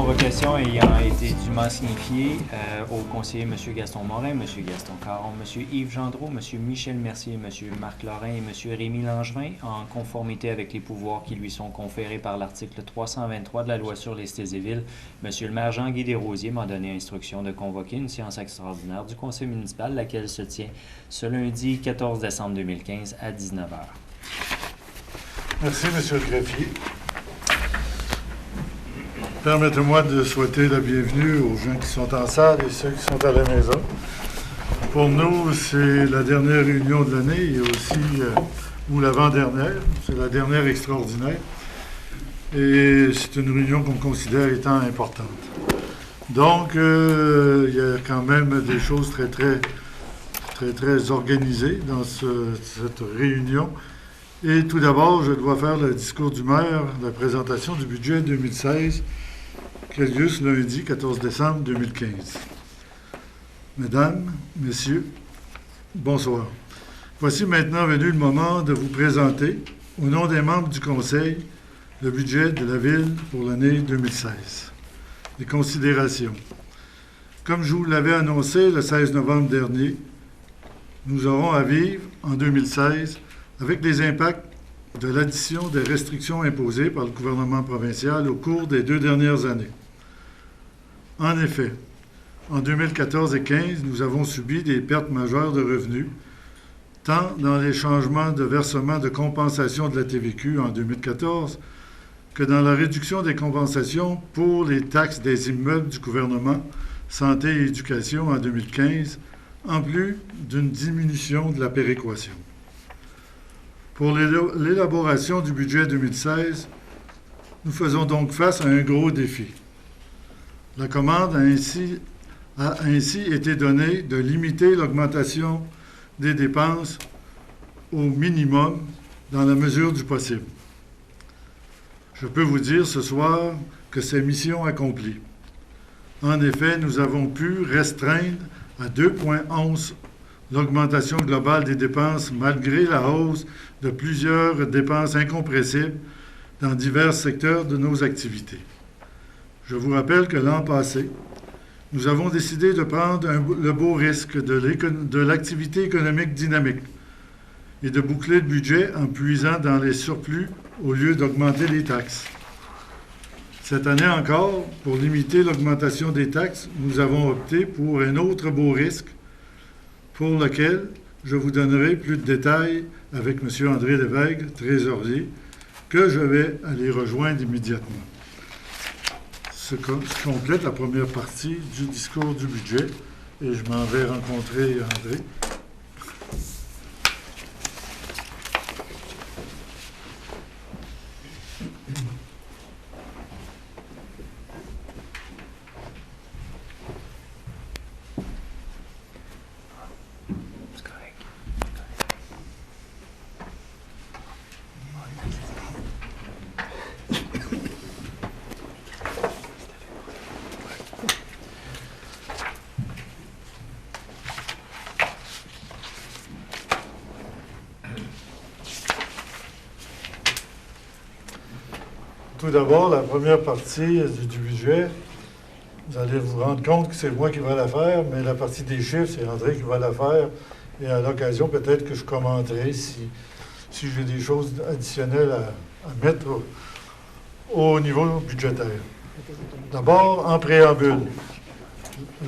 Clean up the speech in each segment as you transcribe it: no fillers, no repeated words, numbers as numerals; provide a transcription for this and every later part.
convocation ayant été dûment signifiée aux conseillers M. Gaston Morin, M. Gaston Caron, M. Yves Gendreau, M. Michel Mercier, M. Marc Lorrain et M. Rémy Langevin, en conformité avec les pouvoirs qui lui sont conférés par l'article 323 de la Loi sur les cités et villes, M. le maire Jean-Guy Desrosiers m'a donné instruction de convoquer une séance extraordinaire du conseil municipal, laquelle se tient ce lundi 14 décembre 2015 à 19h. Merci, M. le greffier. Permettez-moi de souhaiter la bienvenue aux gens qui sont en salle et ceux qui sont à la maison. Pour nous, c'est la dernière réunion de l'année et aussi, ou l'avant-dernière, c'est la dernière extraordinaire. Et c'est une réunion qu'on considère étant importante. Donc, il y a quand même des choses très organisées dans cette réunion. Et tout d'abord, je dois faire le discours du maire, la présentation du budget 2016, qui a lieu ce lundi 14 décembre 2015. Mesdames, Messieurs, bonsoir. Voici maintenant venu le moment de vous présenter, au nom des membres du Conseil, le budget de la Ville pour l'année 2016. Les considérations. Comme je vous l'avais annoncé le 16 novembre dernier, nous aurons à vivre en 2016 avec les impacts de l'addition des restrictions imposées par le gouvernement provincial au cours des 2 dernières années. En effet, en 2014 et 2015, nous avons subi des pertes majeures de revenus, tant dans les changements de versement de compensation de la TVQ en 2014 que dans la réduction des compensations pour les taxes des immeubles du gouvernement santé et éducation en 2015, en plus d'une diminution de la péréquation. Pour l'élaboration du budget 2016, nous faisons donc face à un gros défi. La commande a ainsi été donnée de limiter l'augmentation des dépenses au minimum dans la mesure du possible. Je peux vous dire ce soir que c'est mission accomplie. En effet, nous avons pu restreindre à 2,11 l'augmentation globale des dépenses malgré la hausse de plusieurs dépenses incompressibles dans divers secteurs de nos activités. Je vous rappelle que l'an passé, nous avons décidé de prendre le beau risque de l'activité économique dynamique et de boucler le budget en puisant dans les surplus au lieu d'augmenter les taxes. Cette année encore, pour limiter l'augmentation des taxes, nous avons opté pour un autre beau risque pour lequel je vous donnerai plus de détails avec M. André Lévesque, trésorier, que je vais aller rejoindre immédiatement. Ce complète la première partie du discours du budget et je m'en vais rencontrer André. Tout d'abord, la première partie du budget, vous allez vous rendre compte que c'est moi qui vais la faire, mais la partie des chiffres, c'est André qui va la faire. Et à l'occasion, peut-être que je commenterai si j'ai des choses additionnelles à mettre au niveau budgétaire. D'abord, en préambule,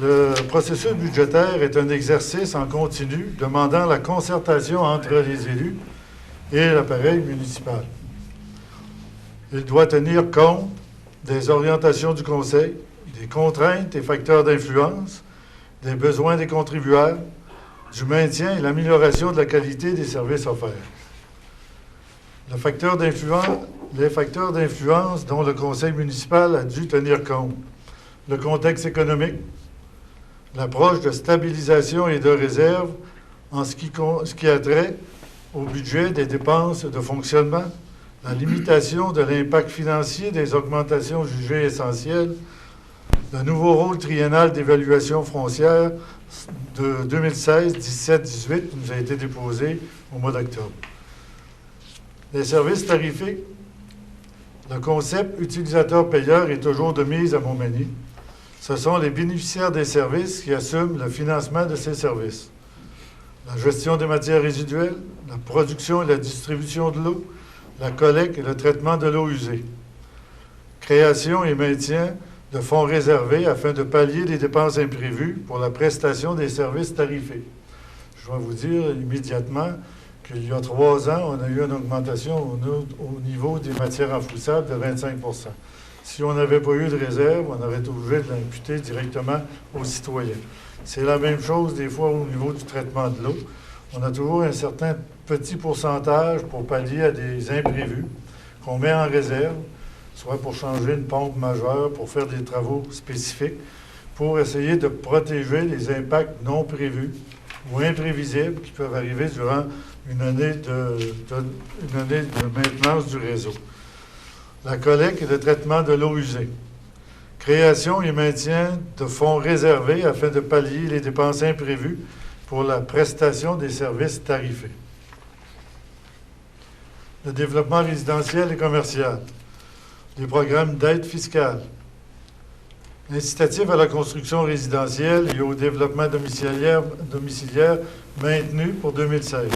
le processus budgétaire est un exercice en continu demandant la concertation entre les élus et l'appareil municipal. Il doit tenir compte des orientations du Conseil, des contraintes et facteurs d'influence, des besoins des contribuables, du maintien et l'amélioration de la qualité des services offerts. Les facteurs d'influence dont le Conseil municipal a dû tenir compte, le contexte économique, l'approche de stabilisation et de réserve en ce qui a trait au budget des dépenses de fonctionnement, la limitation de l'impact financier des augmentations jugées essentielles, le nouveau rôle triennal d'évaluation foncière de 2016, 17, 18 nous a été déposé au mois d'octobre. Les services tarifés, Le concept utilisateur-payeur est toujours de mise à Montmagny. Ce sont les bénéficiaires des services qui assument le financement de ces services. La gestion des matières résiduelles, la production et la distribution de l'eau, la collecte et le traitement de l'eau usée. Création et maintien de fonds réservés afin de pallier les dépenses imprévues pour la prestation des services tarifés. Je vais vous dire immédiatement qu'il y a 3 ans, on a eu une augmentation au niveau des matières enfloussables de 25 %. Si on n'avait pas eu de réserve, on aurait été obligé de l'imputer directement aux citoyens. C'est la même chose des fois au niveau du traitement de l'eau. On a toujours un certain petit pourcentage pour pallier à des imprévus qu'on met en réserve, soit pour changer une pompe majeure, pour faire des travaux spécifiques, pour essayer de protéger les impacts non prévus ou imprévisibles qui peuvent arriver durant une année de maintenance du réseau. La collecte et le traitement de l'eau usée. Création et maintien de fonds réservés afin de pallier les dépenses imprévues pour la prestation des services tarifés. Le développement résidentiel et commercial. Les programmes d'aide fiscale. L'incitatif à la construction résidentielle et au développement domiciliaire maintenu pour 2016.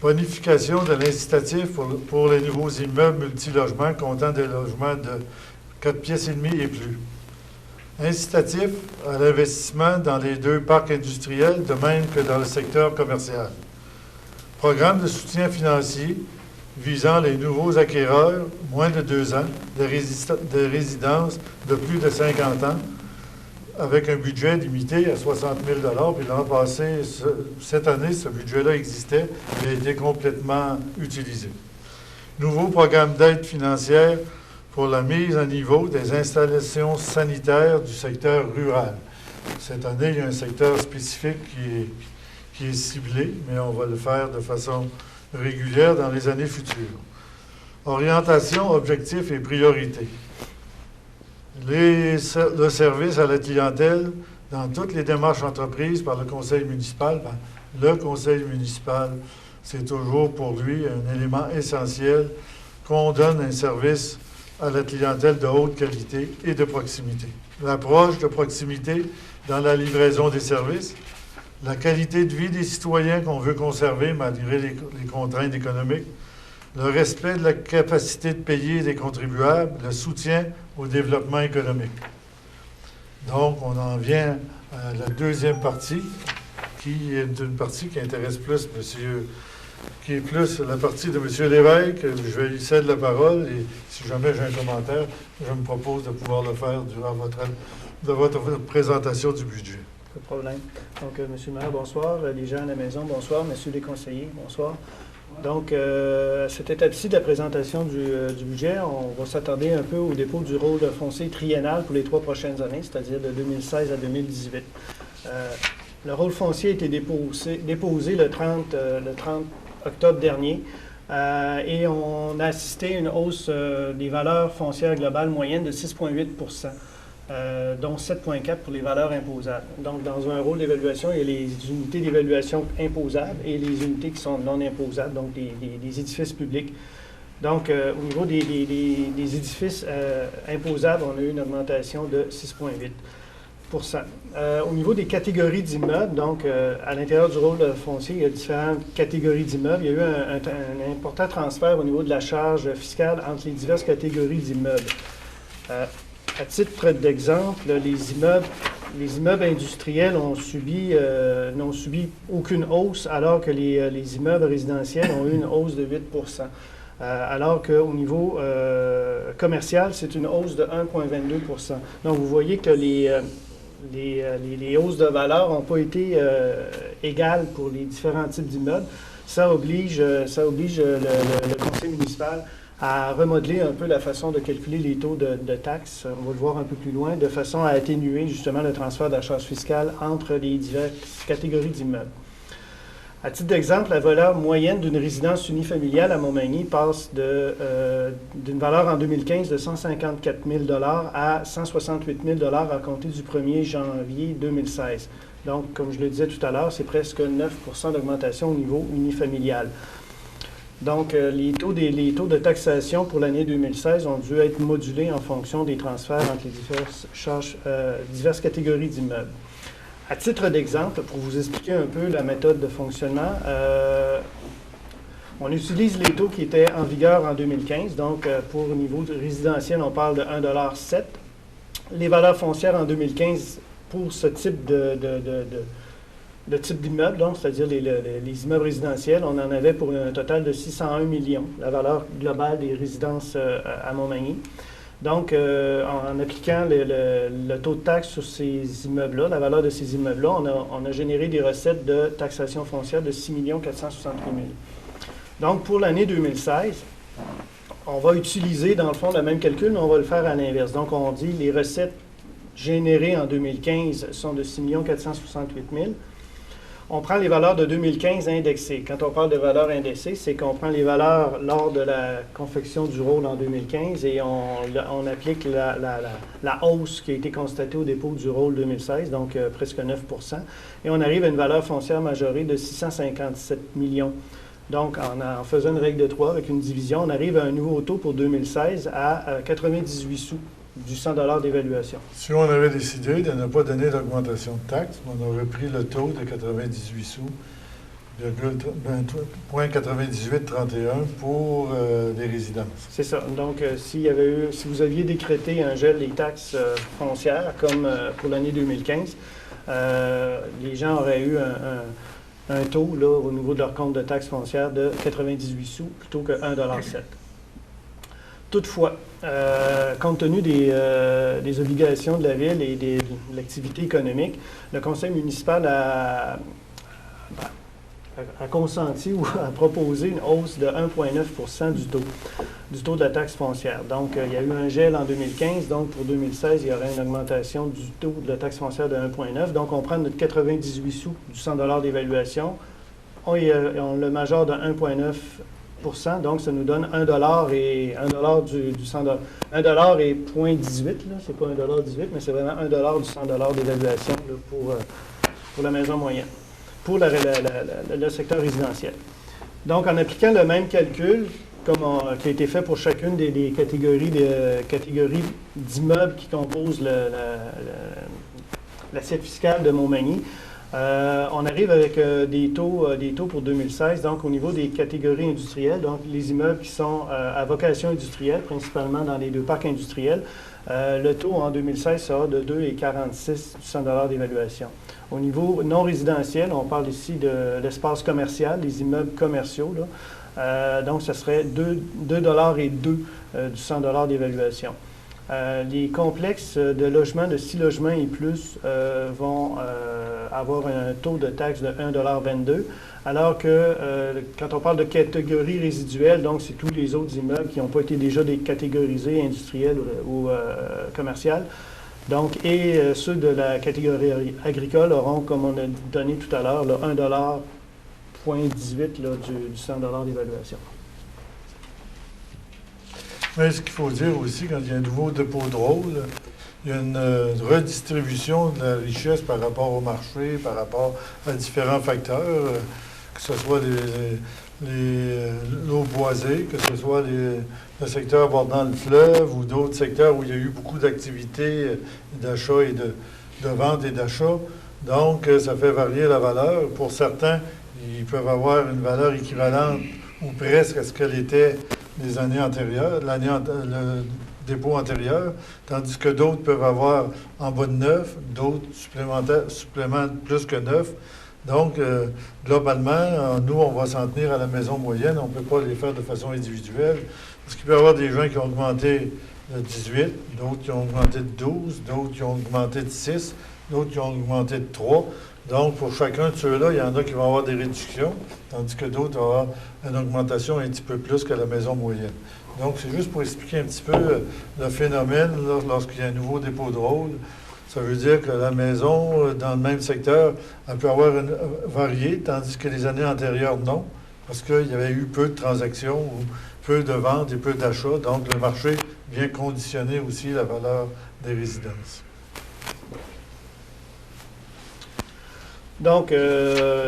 Bonification de l'incitatif pour les nouveaux immeubles multilogements comptant des logements de 4 pièces et demie et plus. Incitatif à l'investissement dans les 2 parcs industriels, de même que dans le secteur commercial. Programme de soutien financier visant les nouveaux acquéreurs, moins de 2 ans, de résidence de plus de 50 ans, avec un budget limité à 60 000 $. Puis l'an passé, cette année, ce budget-là existait et a été complètement utilisé. Nouveau programme d'aide financière pour la mise à niveau des installations sanitaires du secteur rural. Cette année, il y a un secteur spécifique qui est ciblé, mais on va le faire de façon régulière dans les années futures. Orientation, objectifs et priorités. Le service à la clientèle dans toutes les démarches entreprises par le conseil municipal. Le conseil municipal, c'est toujours pour lui un élément essentiel qu'on donne un service à la clientèle de haute qualité et de proximité. L'approche de proximité dans la livraison des services, la qualité de vie des citoyens qu'on veut conserver malgré les contraintes économiques, le respect de la capacité de payer des contribuables, le soutien au développement économique. Donc, on en vient à la deuxième partie, qui est une partie qui intéresse plus qui est plus la partie de M. Lévesque. Je vais lui céder la parole et si jamais j'ai un commentaire, je me propose de pouvoir le faire durant votre présentation du budget. Pas de problème. Donc, M. le maire, bonsoir. Les gens à la maison, bonsoir. Messieurs les conseillers, bonsoir. Donc, à cette étape-ci de la présentation du budget, on va s'attarder un peu au dépôt du rôle foncier triennal pour les 3 prochaines années, c'est-à-dire de 2016 à 2018. Le rôle foncier a été déposé le 30 octobre dernier et on a assisté à une hausse des valeurs foncières globales moyennes de 6,8 %. Dont 7,4 pour les valeurs imposables. Donc, dans un rôle d'évaluation, il y a les unités d'évaluation imposables et les unités qui sont non imposables, donc des édifices publics. Donc, au niveau des édifices imposables, on a eu une augmentation de 6,8 %. Au niveau des catégories d'immeubles, donc à l'intérieur du rôle foncier, il y a différentes catégories d'immeubles. Il y a eu un important transfert au niveau de la charge fiscale entre les diverses catégories d'immeubles. À titre d'exemple, les immeubles industriels n'ont subi aucune hausse, alors que les immeubles résidentiels ont eu une hausse de 8 %. Alors qu'au niveau commercial, c'est une hausse de 1,22 %. Donc, vous voyez que les hausses de valeur n'ont pas été égales pour les différents types d'immeubles. Ça oblige le conseil municipal à remodeler un peu la façon de calculer les taux de taxes, on va le voir un peu plus loin, de façon à atténuer justement le transfert de la charge fiscale entre les diverses catégories d'immeubles. À titre d'exemple, la valeur moyenne d'une résidence unifamiliale à Montmagny passe d'une valeur en 2015 de 154 000 $ à 168 000 $ à compter du 1er janvier 2016. Donc, comme je le disais tout à l'heure, c'est presque 9 % d'augmentation au niveau unifamilial. Donc, les taux de taxation pour l'année 2016 ont dû être modulés en fonction des transferts entre les diverses catégories d'immeubles. À titre d'exemple, pour vous expliquer un peu la méthode de fonctionnement, on utilise les taux qui étaient en vigueur en 2015. Donc, pour le niveau résidentiel, on parle de 1,7 $. Les valeurs foncières en 2015 pour ce type de type d'immeuble, c'est-à-dire les immeubles résidentiels, on en avait pour un total de 601 millions, la valeur globale des résidences à Montmagny. Donc, en appliquant le taux de taxe sur ces immeubles-là, la valeur de ces immeubles-là, on a généré des recettes de taxation foncière de 6 468 000. Donc, pour l'année 2016, on va utiliser, dans le fond, le même calcul, mais on va le faire à l'inverse. Donc, on dit les recettes générées en 2015 sont de 6 468 000. On prend les valeurs de 2015 indexées. Quand on parle de valeurs indexées, c'est qu'on prend les valeurs lors de la confection du rôle en 2015 et on applique la hausse qui a été constatée au dépôt du rôle 2016, donc presque 9 %, et on arrive à une valeur foncière majorée de 657 millions. Donc, en faisant une règle de 3 avec une division, on arrive à un nouveau taux pour 2016 à 98 sous du 100 $ d'évaluation. Si on avait décidé de ne pas donner d'augmentation de taxes, on aurait pris le taux de 98 sous, 0,9831 pour les résidences. C'est ça. Donc, si vous aviez décrété un gel des taxes foncières, comme pour l'année 2015, les gens auraient eu un taux là, au niveau de leur compte de taxes foncières de 98 sous plutôt que 1,7 $. Toutefois, compte tenu des obligations de la Ville et de l'activité économique, le Conseil municipal a consenti ou a proposé une hausse de 1,9 % du taux de la taxe foncière. Donc, il y a eu un gel en 2015. Donc, pour 2016, il y aurait une augmentation du taux de la taxe foncière de 1,9 %. Donc, on prend notre 98 sous du 100 $ d'évaluation. On le majore de 1,9 %. Donc, ça nous donne 1 $ et 1 $ du 100 $. 1 $ et 0,18 $. C'est pas 1,18 $, mais c'est vraiment 1 $ du 100 $ d'évaluation pour la maison moyenne, pour le secteur résidentiel. Donc, en appliquant le même calcul qui a été fait pour chacune des catégories d'immeubles qui composent l'assiette fiscale de Montmagny, on arrive avec des taux pour 2016, donc au niveau des catégories industrielles, donc les immeubles qui sont à vocation industrielle, principalement dans les deux parcs industriels, le taux en 2016 sera de 2,46 du 100 $ d'évaluation. Au niveau non résidentiel, on parle ici de l'espace commercial, les immeubles commerciaux, là. Donc, ce serait 2,02 $ du 100 $ d'évaluation. Les complexes de logements de 6 logements et plus vont avoir un taux de taxe de 1,22 $, alors que quand on parle de catégorie résiduelle, donc c'est tous les autres immeubles qui n'ont pas été déjà catégorisés industriels ou commercials. Donc, et ceux de la catégorie agricole auront, comme on a donné tout à l'heure, 1,18 $ du 100 $ d'évaluation. Mais ce qu'il faut dire aussi, quand il y a un nouveau dépôt de rôle, il y a une redistribution de la richesse par rapport au marché, par rapport à différents facteurs, que ce soit l'eau boisée, que ce soit le secteur bordant le fleuve ou d'autres secteurs où il y a eu beaucoup d'activités d'achat et de vente et d'achat. Donc, ça fait varier la valeur. Pour certains, ils peuvent avoir une valeur équivalente ou presque à ce qu'elle était les années antérieures, le dépôt antérieur, tandis que d'autres peuvent avoir en bas de 9, d'autres suppléments plus que 9. Donc, globalement, nous, on va s'en tenir à la maison moyenne. On ne peut pas les faire de façon individuelle. Parce qu'il peut y avoir des gens qui ont augmenté de 18, d'autres qui ont augmenté de 12, d'autres qui ont augmenté de 6, d'autres qui ont augmenté de 3. Donc, pour chacun de ceux-là, il y en a qui vont avoir des réductions, tandis que d'autres vont avoir une augmentation un petit peu plus que la maison moyenne. Donc, c'est juste pour expliquer un petit peu le phénomène lorsqu'il y a un nouveau dépôt de rôle. Ça veut dire que la maison, dans le même secteur, elle peut avoir varié, tandis que les années antérieures, non, parce qu'il y avait eu peu de transactions, ou peu de ventes et peu d'achats. Donc, le marché vient conditionner aussi la valeur des résidences. Donc,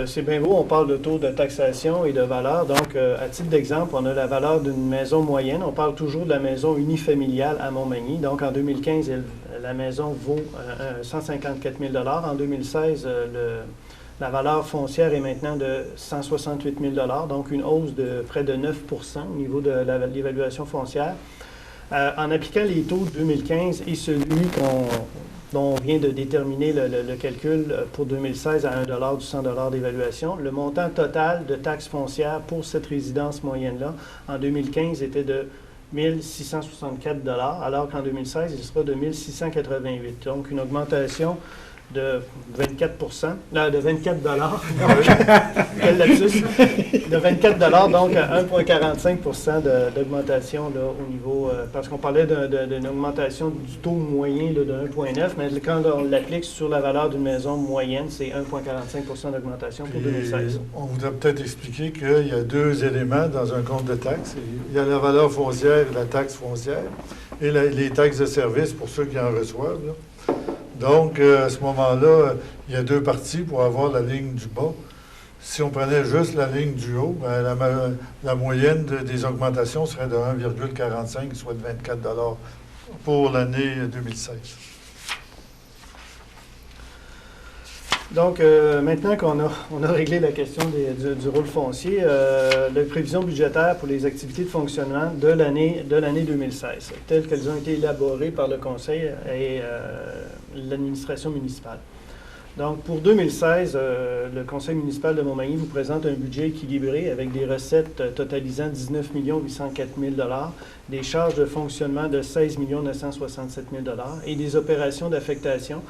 c'est bien beau, on parle de taux de taxation et de valeur. Donc, à titre d'exemple, on a la valeur d'une maison moyenne. On parle toujours de la maison unifamiliale à Montmagny. Donc, en 2015, la maison vaut 154 000 $. En 2016, la valeur foncière est maintenant de 168 000 $, donc une hausse de près de 9 au niveau de l'évaluation foncière. En appliquant les taux de 2015 et celui dont on vient de déterminer le calcul pour 2016 à 1 $, du 100 $ d'évaluation, le montant total de taxes foncières pour cette résidence moyenne-là, en 2015, était de 1 664 $, alors qu'en 2016, il sera de 1 688 $. Donc, une augmentation de 24 de 24 $, quel lapsus, de 24 $, donc à 1,45 d'augmentation au niveau, parce qu'on parlait d'une augmentation du taux moyen là, de 1,9, mais quand on l'applique sur la valeur d'une maison moyenne, c'est 1,45 d'augmentation pour 2016. On voudrait peut-être expliquer qu'il y a deux éléments dans un compte de taxes. Il y a la valeur foncière et la taxe foncière, et les taxes de service pour ceux qui en reçoivent, là. Donc, à ce moment-là, il y a deux parties pour avoir la ligne du bas. Si on prenait juste la ligne du haut, bien, la moyenne des augmentations serait de 1,45, soit de 24 $ pour l'année 2016. Donc, maintenant qu'on a réglé la question du rôle foncier, les prévisions budgétaires pour les activités de fonctionnement de l'année 2016, telles qu'elles ont été élaborées par le Conseil et l'administration municipale. Donc, pour 2016, le Conseil municipal de Montmagny vous présente un budget équilibré avec des recettes totalisant 19 804 000 $, des charges de fonctionnement de 16 967 000 $ et des opérations d'affectation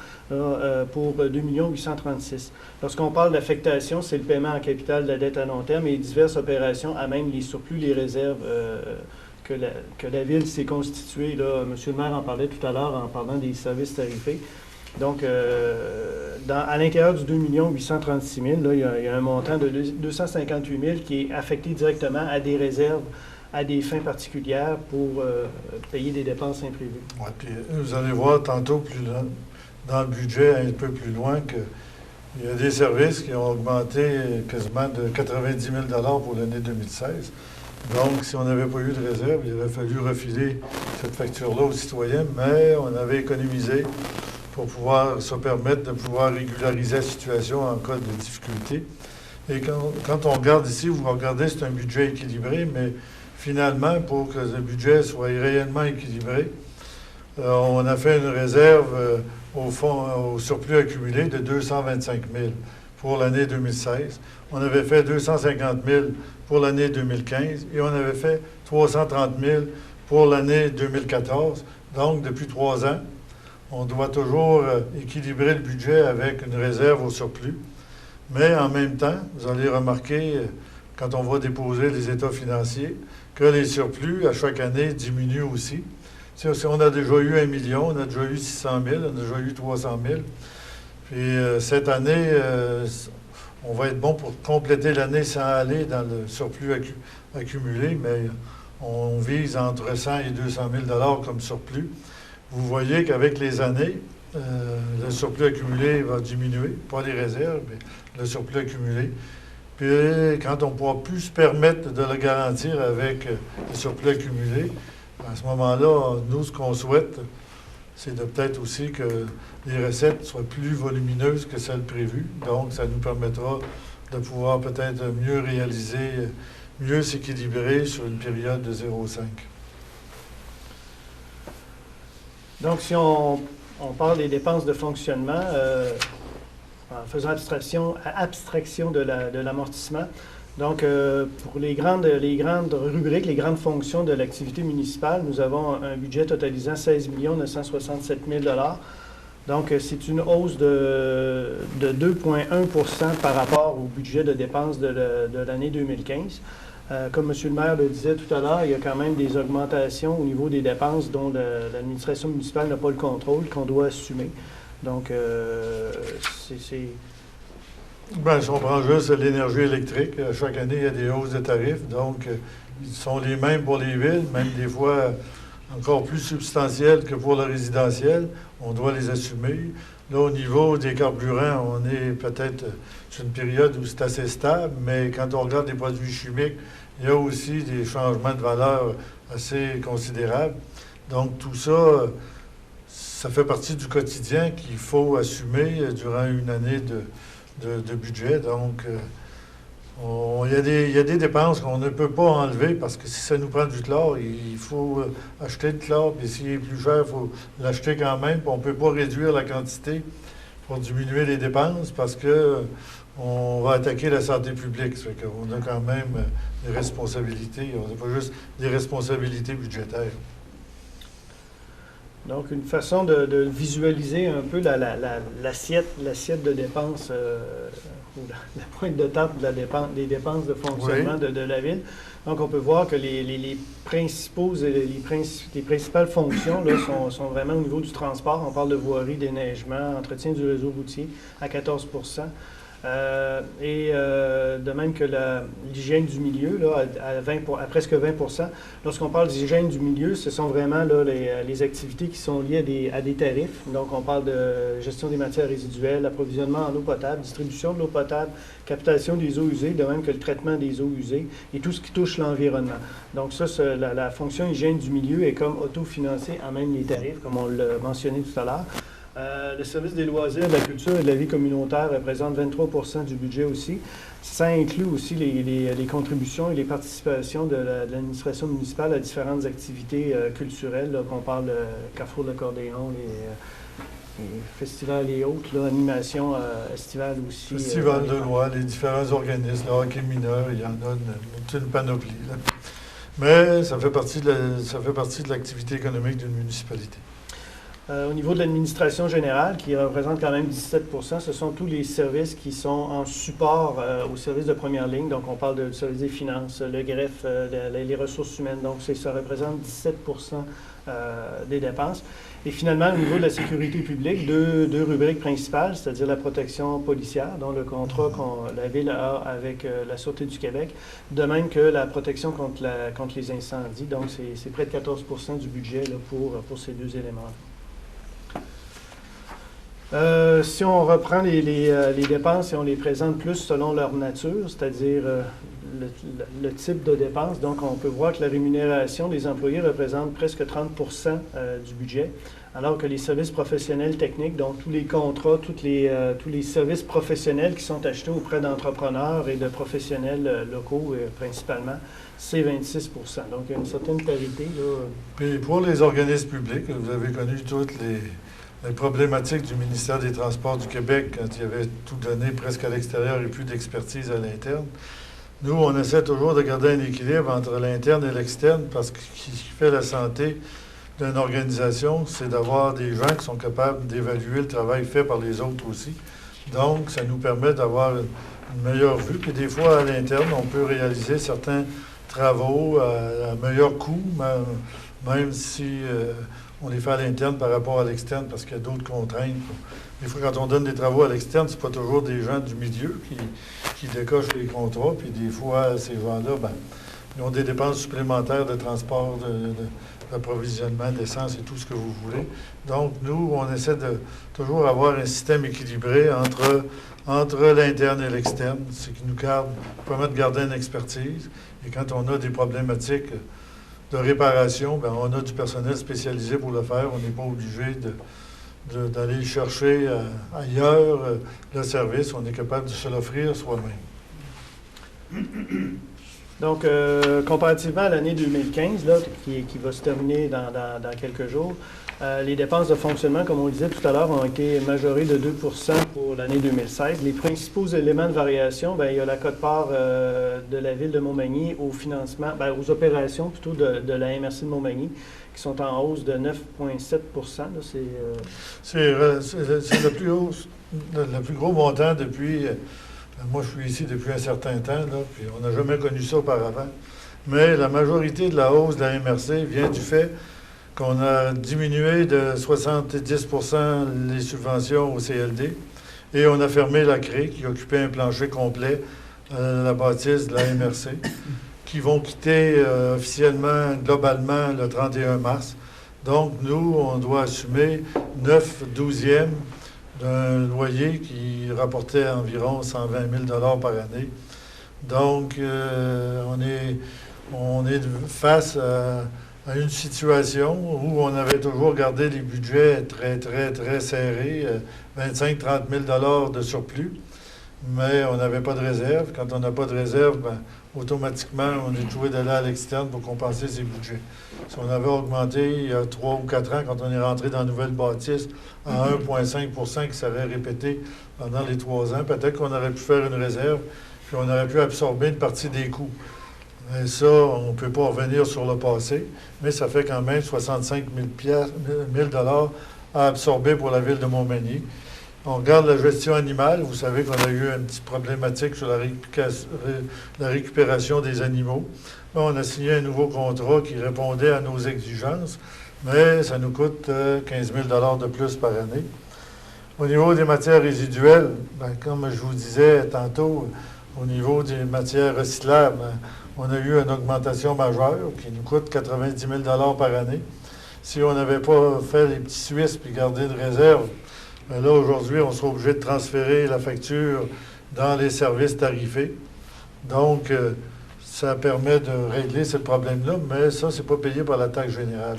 pour 2 836 000 $. Lorsqu'on parle d'affectation, c'est le paiement en capital de la dette à long terme et diverses opérations à même les surplus, les réserves que la Ville s'est constituée. Là, M. le maire en parlait tout à l'heure en parlant des services tarifés. Donc, à l'intérieur du 2 836 000 $, là, il y a un montant de 258 000 $ qui est affecté directement à des réserves, à des fins particulières pour payer des dépenses imprévues. Ouais, puis vous allez voir tantôt dans le budget, un peu plus loin, qu'il y a des services qui ont augmenté quasiment de 90 000 $ pour l'année 2016. Donc, si on n'avait pas eu de réserve, il aurait fallu refiler cette facture-là aux citoyens, mais on avait économisé pour pouvoir se permettre de pouvoir régulariser la situation en cas de difficulté. Et quand on regarde ici, vous regardez, c'est un budget équilibré, mais finalement, pour que le budget soit réellement équilibré, on a fait une réserve au surplus accumulé de 225 000 pour l'année 2016. On avait fait 250 000 pour l'année 2015 et on avait fait 330 000 pour l'année 2014. Donc, depuis 3 ans, on doit toujours équilibrer le budget avec une réserve au surplus. Mais en même temps, vous allez remarquer, quand on va déposer les états financiers, que les surplus, à chaque année, diminuent aussi. Si on a déjà eu 1 million, on a déjà eu 600 000, on a déjà eu 300 000. Puis cette année, on va être bon pour compléter l'année sans aller dans le surplus accumulé, mais on vise entre 100 et 200 000 $ comme surplus. Vous voyez qu'avec les années, le surplus accumulé va diminuer, pas les réserves, mais le surplus accumulé. Puis quand on ne pourra plus se permettre de le garantir avec le surplus accumulé, à ce moment-là, nous, ce qu'on souhaite, c'est de peut-être aussi que les recettes soient plus volumineuses que celles prévues. Donc, ça nous permettra de pouvoir peut-être mieux réaliser, mieux s'équilibrer sur une période de 0,5. Donc, si on parle des dépenses de fonctionnement, en faisant abstraction de l'amortissement, donc pour les grandes rubriques, les grandes fonctions de l'activité municipale, nous avons un budget totalisant 16 967 000 $. Donc, c'est une hausse de 2,1 par rapport au budget de dépenses de l'année 2015. Comme M. le maire le disait tout à l'heure, il y a quand même des augmentations au niveau des dépenses dont l'administration municipale n'a pas le contrôle, qu'on doit assumer. Donc, c'est... Bien, si on prend juste l'énergie électrique, chaque année, il y a des hausses de tarifs. Donc, ils sont les mêmes pour les villes, même des fois encore plus substantielles que pour le résidentiel. on doit les assumer. Là, au niveau des carburants, on est peut-être sur une période où c'est assez stable, mais quand on regarde les produits chimiques, il y a aussi des changements de valeur assez considérables. Donc, tout ça, ça fait partie du quotidien qu'il faut assumer durant une année de budget. Donc, il y a des dépenses qu'on ne peut pas enlever parce que si ça nous prend du chlore, il faut acheter le chlore. Puis s'il est plus cher, il faut l'acheter quand même. Puis on ne peut pas réduire la quantité pour diminuer les dépenses parce que on va attaquer la santé publique. Ça fait qu'on a quand même des responsabilités. On n'a pas juste des responsabilités budgétaires. Donc, une façon de visualiser un peu l'assiette de dépenses, ou la pointe de table des dépenses de fonctionnement de la ville. Donc, on peut voir que les principales fonctions là, sont vraiment au niveau du transport. On parle de voirie, déneigement, entretien du réseau routier à 14 de même que l'hygiène du milieu, là, à presque 20 Lorsqu'on parle d'hygiène du milieu, ce sont vraiment là, les activités qui sont liées à des tarifs. Donc, on parle de gestion des matières résiduelles, approvisionnement en eau potable, distribution de l'eau potable, captation des eaux usées, de même que le traitement des eaux usées et tout ce qui touche l'environnement. Donc, ça, la fonction hygiène du milieu est comme autofinancée à même les tarifs, comme on l'a mentionné tout à l'heure. Le service des loisirs, de la culture et de la vie communautaire représente 23 du budget aussi. Ça inclut aussi les contributions et les participations de l'administration municipale à différentes activités culturelles, là, qu'on parle Carrefour de l'accordéon, les festivals et autres, là, animations estivales aussi. Festival de loi, les différents organismes, le hockey mineur, il y en a une panoplie. Là. Mais ça fait partie de l'activité économique d'une municipalité. Au niveau de l'administration générale, qui représente quand même 17 ce sont tous les services qui sont en support aux services de première ligne. Donc, on parle du service des finances, le greffe, les ressources humaines. Donc, ça représente 17 des dépenses. Et finalement, au niveau de la sécurité publique, deux rubriques principales, c'est-à-dire la protection policière, dont le contrat que la Ville a avec la Sûreté du Québec, de même que la protection contre les incendies. Donc, c'est près de 14 du budget là, pour ces deux éléments. Si on reprend les dépenses et on les présente plus selon leur nature, c'est-à-dire le type de dépenses, donc on peut voir que la rémunération des employés représente presque 30 du budget, alors que les services professionnels techniques, donc tous les contrats, tous les services professionnels qui sont achetés auprès d'entrepreneurs et de professionnels locaux principalement, c'est 26 Donc il y a une certaine parité. Là. Puis pour les organismes publics, vous avez connu toutes les problématiques du ministère des Transports du Québec quand il y avait tout donné presque à l'extérieur et plus d'expertise à l'interne. Nous, on essaie toujours de garder un équilibre entre l'interne et l'externe parce que ce qui fait la santé d'une organisation, c'est d'avoir des gens qui sont capables d'évaluer le travail fait par les autres aussi. Donc, ça nous permet d'avoir une meilleure vue. Puis des fois, à l'interne, on peut réaliser certains travaux à meilleur coût, même si on les fait à l'interne par rapport à l'externe parce qu'il y a d'autres contraintes. Des fois, quand on donne des travaux à l'externe, c'est pas toujours des gens du milieu qui décochent les contrats. Puis des fois, ces gens-là, ils ont des dépenses supplémentaires de transport, d'approvisionnement, d'essence et tout ce que vous voulez. Donc, nous, on essaie de toujours avoir un système équilibré entre l'interne et l'externe, ce qui nous permet de garder une expertise. Et quand on a des problématiques de réparation, on a du personnel spécialisé pour le faire. On n'est pas obligé d'aller chercher ailleurs le service. On est capable de se l'offrir soi-même. Donc, comparativement à l'année 2015, là, qui va se terminer dans quelques jours, les dépenses de fonctionnement, comme on le disait tout à l'heure, ont été majorées de 2 pour l'année 2016. Les principaux éléments de variation, il y a la quote-part de la Ville de Montmagny au financement, aux opérations plutôt de la MRC de Montmagny, qui sont en hausse de 9,7 C'est le plus gros montant depuis... Moi, je suis ici depuis un certain temps, là, puis on n'a jamais connu ça auparavant. Mais la majorité de la hausse de la MRC vient du fait qu'on a diminué de 70 les subventions au CLD et on a fermé la CRE qui occupait un plancher complet à la bâtisse de la MRC qui vont quitter officiellement, globalement, le 31 mars. Donc, nous, on doit assumer 9/12 d'un loyer qui rapportait environ 120 000 par année. Donc, on est face à une situation où on avait toujours gardé les budgets très, très, très serrés, 25-30 000 de surplus, mais on n'avait pas de réserve. Quand on n'a pas de réserve, ben, automatiquement, on est obligé d'aller à l'externe pour compenser ses budgets. Si on avait augmenté il y a 3 ou 4 ans, quand on est rentré dans la nouvelle bâtisse, à 1,5 qui s'avait répété pendant les 3 ans, peut-être qu'on aurait pu faire une réserve, puis on aurait pu absorber une partie des coûts. Et ça, on ne peut pas revenir sur le passé, mais ça fait quand même 65 000 à absorber pour la ville de Montmagny. On regarde la gestion animale. Vous savez qu'on a eu une petite problématique sur la récupération des animaux. Là, on a signé un nouveau contrat qui répondait à nos exigences, mais ça nous coûte 15 000 de plus par année. Au niveau des matières résiduelles, bien, comme je vous disais tantôt, au niveau des matières recyclables, on a eu une augmentation majeure qui nous coûte 90 000 par année. Si on n'avait pas fait les petits Suisses puis gardé une réserve, bien là, aujourd'hui, on sera obligé de transférer la facture dans les services tarifés. Donc, ça permet de régler ce problème-là, mais ça, c'est pas payé par la taxe générale.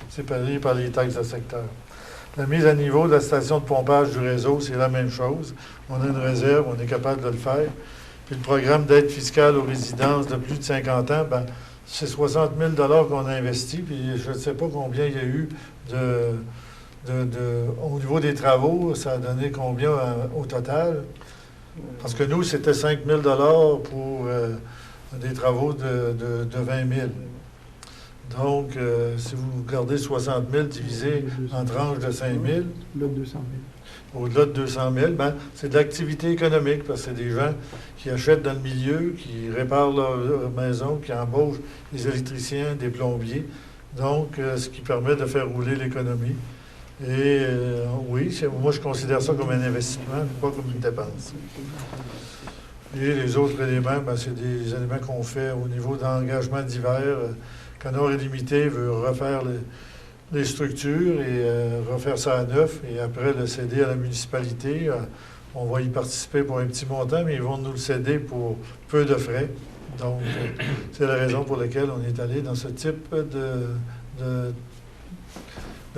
C'est payé par les taxes de secteur. La mise à niveau de la station de pompage du réseau, c'est la même chose. On a une réserve, on est capable de le faire. Puis le programme d'aide fiscale aux résidences de plus de 50 ans, bien, c'est 60 000 qu'on a investi, puis je ne sais pas combien il y a eu au niveau des travaux, ça a donné combien au total? Parce que nous, c'était 5 000 pour des travaux de 20 000. Donc, si vous regardez 60 000 divisé en tranches de 5 000, Au-delà de 200 000. au-delà de 200 000, ben, c'est de l'activité économique, parce que c'est des gens qui achètent dans le milieu, qui réparent leur maison, qui embauchent des électriciens, des plombiers. Donc, ce qui permet de faire rouler l'économie. Et oui, moi, je considère ça comme un investissement, pas comme une dépense. Et les autres éléments, ben, c'est des éléments qu'on fait au niveau d'engagement divers. Canard Illimité veut refaire les structures et refaire ça à neuf et après le céder à la municipalité. On va y participer pour un petit montant, mais ils vont nous le céder pour peu de frais. Donc, c'est la raison pour laquelle on est allé dans ce type de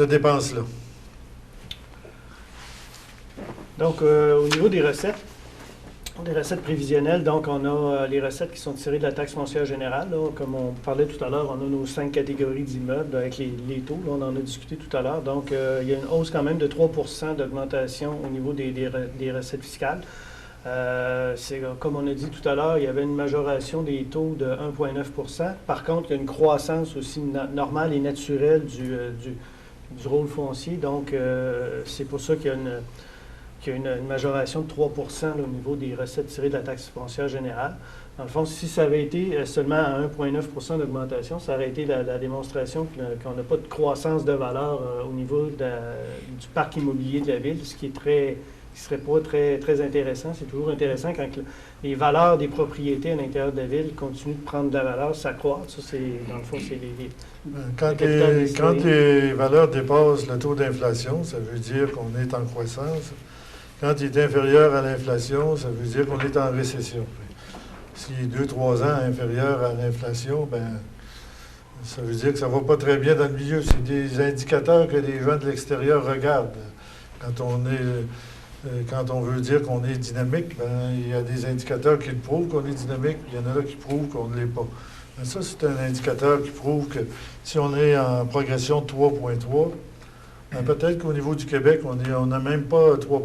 dépenses-là. Donc, au niveau des recettes prévisionnelles, donc on a les recettes qui sont tirées de la taxe foncière générale. Là, comme on parlait tout à l'heure, on a nos 5 catégories d'immeubles avec les taux. Là, on en a discuté tout à l'heure. Donc, il y a une hausse quand même de 3 d'augmentation au niveau des recettes fiscales. C'est, comme on a dit tout à l'heure, il y avait une majoration des taux de 1,9 Par contre, il y a une croissance aussi normale et naturelle du rôle foncier. Donc, c'est pour ça qu'il y a une majoration de 3 là, au niveau des recettes tirées de la taxe foncière générale. Dans le fond, si ça avait été seulement à 1,9 d'augmentation, ça aurait été la démonstration qu'on n'a pas de croissance de valeur au niveau du parc immobilier de la ville, ce qui serait pas très, très intéressant. C'est toujours intéressant quand les valeurs des propriétés à l'intérieur de la ville continuent de prendre de la valeur, s'accroître. Ça, dans le fond, c'est Quand les valeurs dépassent le taux d'inflation, ça veut dire qu'on est en croissance. Quand il est inférieur à l'inflation, ça veut dire qu'on est en récession. S'il est 2-3 ans inférieur à l'inflation, ben, ça veut dire que ça ne va pas très bien dans le milieu. C'est des indicateurs que les gens de l'extérieur regardent. Quand on veut dire qu'on est dynamique, ben, il y a des indicateurs qui le prouvent qu'on est dynamique, puis il y en a là qui prouvent qu'on ne l'est pas. Ben, ça, c'est un indicateur qui prouve que si on est en progression de 3,3, ben, peut-être qu'au niveau du Québec, on n'a même pas 3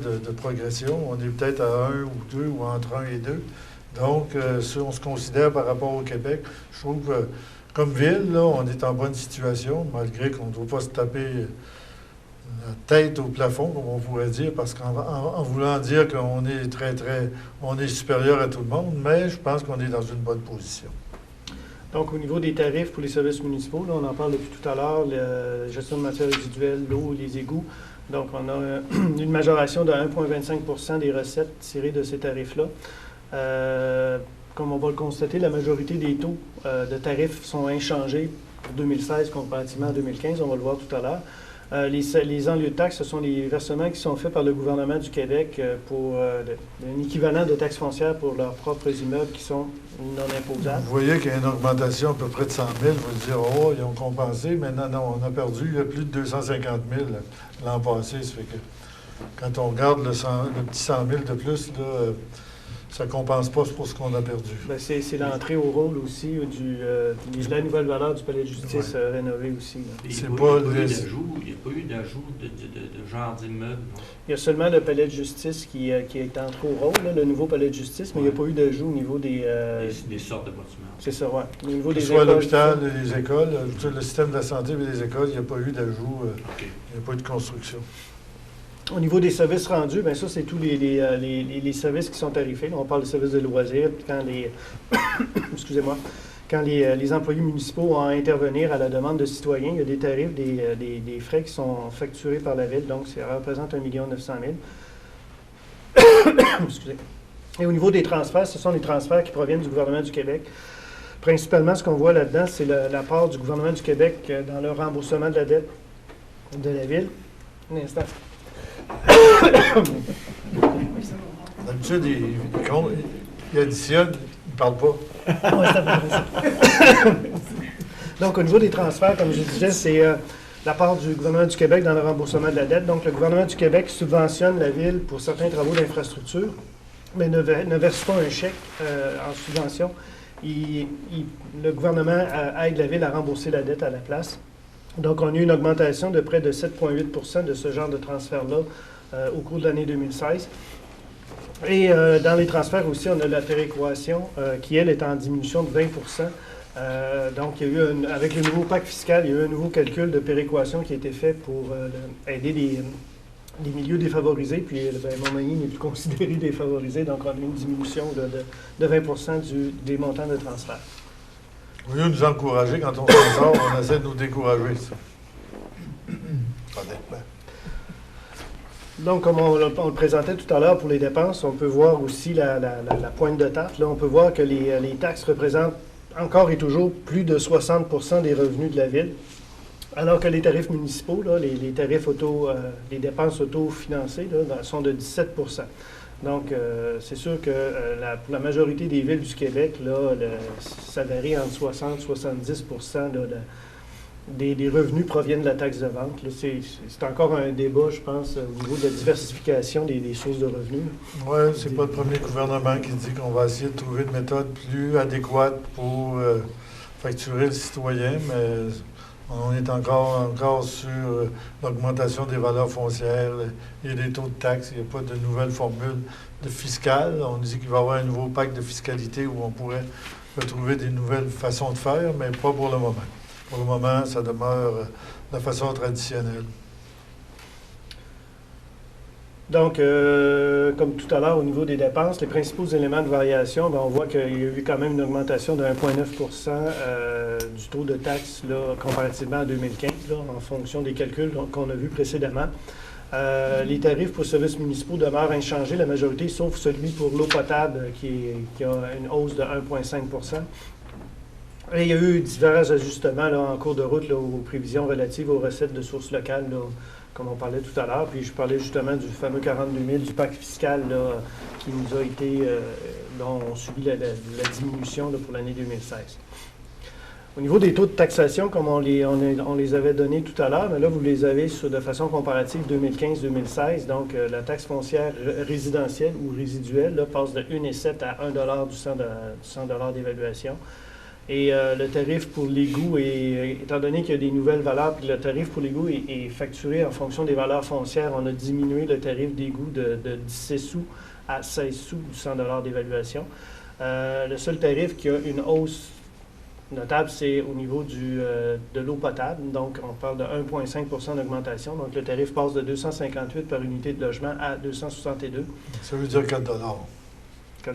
de progression. On est peut-être à 1 ou 2 ou entre 1 et 2. Donc, si on se considère par rapport au Québec, je trouve que comme ville, là, on est en bonne situation, malgré qu'on ne doit pas se taper la tête au plafond, comme on pourrait dire, parce qu'en voulant dire qu'on est on est supérieur à tout le monde, mais je pense qu'on est dans une bonne position. Donc, au niveau des tarifs pour les services municipaux, là, on en parle depuis tout à l'heure, la gestion de matières résiduelles, l'eau, les égouts. Donc, on a une majoration de 1,25 des recettes tirées de ces tarifs-là. Comme on va le constater, la majorité des taux de tarifs sont inchangés pour 2016 comparativement à 2015, on va le voir tout à l'heure. Les enlieux de taxes, ce sont les versements qui sont faits par le gouvernement du Québec pour un équivalent de taxes foncières pour leurs propres immeubles qui sont non imposables. Vous voyez qu'il y a une augmentation à peu près de 100 000. Vous allez dire, oh, ils ont compensé. Mais non, on a perdu plus de 250 000 l'an passé. Ça fait que quand on regarde le petit 100 000 de plus, là, ça ne compense pas pour ce qu'on a perdu. Bien, c'est l'entrée au rôle aussi de la nouvelle valeur du palais de justice rénové aussi. Il n'y a pas eu d'ajout de genre d'immeuble. Il y a seulement le palais de justice qui est entré au rôle, là, le nouveau palais de justice, mais il n'y a pas eu d'ajout au niveau des sortes de bâtiments. C'est ça, oui. Au niveau des soit écoles, l'hôpital et les écoles, le système de la santé et les écoles, il n'y a pas eu d'ajout, il n'y a pas eu de construction. Au niveau des services rendus, bien ça, c'est tous les services qui sont tarifés. Là, on parle de services de loisirs. Quand excusez-moi, quand les employés municipaux ont à intervenir à la demande de citoyens, il y a des tarifs, des frais qui sont facturés par la Ville. Donc, ça représente 1 900 000. Excusez. Et au niveau des transferts, ce sont les transferts qui proviennent du gouvernement du Québec. Principalement, ce qu'on voit là-dedans, c'est la part du gouvernement du Québec dans le remboursement de la dette de la Ville. Un instant. D'habitude, il additionne, il ne parle pas. Ouais, c'est à peu près ça. Donc, au niveau des transferts, comme je disais, c'est la part du gouvernement du Québec dans le remboursement de la dette. Donc, le gouvernement du Québec subventionne la Ville pour certains travaux d'infrastructure, mais ne verse pas un chèque en subvention. Le gouvernement aide la Ville à rembourser la dette à la place. Donc, on a eu une augmentation de près de 7,8 de ce genre de transfert-là au cours de l'année 2016. Et dans les transferts aussi, on a la péréquation qui, elle, est en diminution de 20 donc, il y a eu avec le nouveau pacte fiscal, il y a eu un nouveau calcul de péréquation qui a été fait pour aider les milieux défavorisés. Puis, Montmagny n'est plus considéré défavorisé, donc on a eu une diminution de 20 des montants de transfert. Au lieu de nous encourager, quand on s'en sort, on essaie de nous décourager. Donc, comme on le présentait tout à l'heure pour les dépenses, on peut voir aussi la pointe de tarte. Là, on peut voir que les taxes représentent encore et toujours plus de 60 des revenus de la Ville, alors que les tarifs municipaux, là, les tarifs les dépenses autofinancées là, sont de 17 Donc, c'est sûr que pour la majorité des villes du Québec, là, ça varie entre 60 et 70 des revenus proviennent de la taxe de vente. Là, c'est encore un débat, je pense, au niveau de la diversification des sources de revenus. Oui, c'est pas le premier gouvernement qui dit qu'on va essayer de trouver une méthode plus adéquate pour facturer le citoyen, mais on est encore sur l'augmentation des valeurs foncières et des taux de taxes. Il n'y a pas de nouvelle formule de fiscale. On dit qu'il va y avoir un nouveau pacte de fiscalité où on pourrait retrouver des nouvelles façons de faire, mais pas pour le moment. Pour le moment, ça demeure la façon traditionnelle. Donc, comme tout à l'heure, au niveau des dépenses, les principaux éléments de variation, bien, on voit qu'il y a eu quand même une augmentation de 1,9 du taux de taxe là, comparativement à 2015, là, en fonction des calculs qu'on a vus précédemment. Les tarifs pour services municipaux demeurent inchangés, la majorité, sauf celui pour l'eau potable qui a une hausse de 1,5 Et il y a eu divers ajustements là, en cours de route là, aux prévisions relatives aux recettes de sources locales, là, comme on parlait tout à l'heure. Puis je parlais justement du fameux 42 000 du pacte fiscal là, qui nous a été, dont on subit la diminution là, pour l'année 2016. Au niveau des taux de taxation, comme on les avait donnés tout à l'heure, mais là, vous les avez de façon comparative 2015-2016. Donc, la taxe foncière résidentielle ou résiduelle là, passe de 1,7 à 1 du 100 d'évaluation. Et le tarif pour l'égout, étant donné qu'il y a des nouvelles valeurs, puis le tarif pour l'égout est facturé en fonction des valeurs foncières, on a diminué le tarif d'égout de 17 sous à 16 sous du 100 d'évaluation. Le seul tarif qui a une hausse notable, c'est au niveau de l'eau potable. Donc, on parle de 1,5 d'augmentation. Donc, le tarif passe de 258 par unité de logement à 262. Ça veut dire 4 $.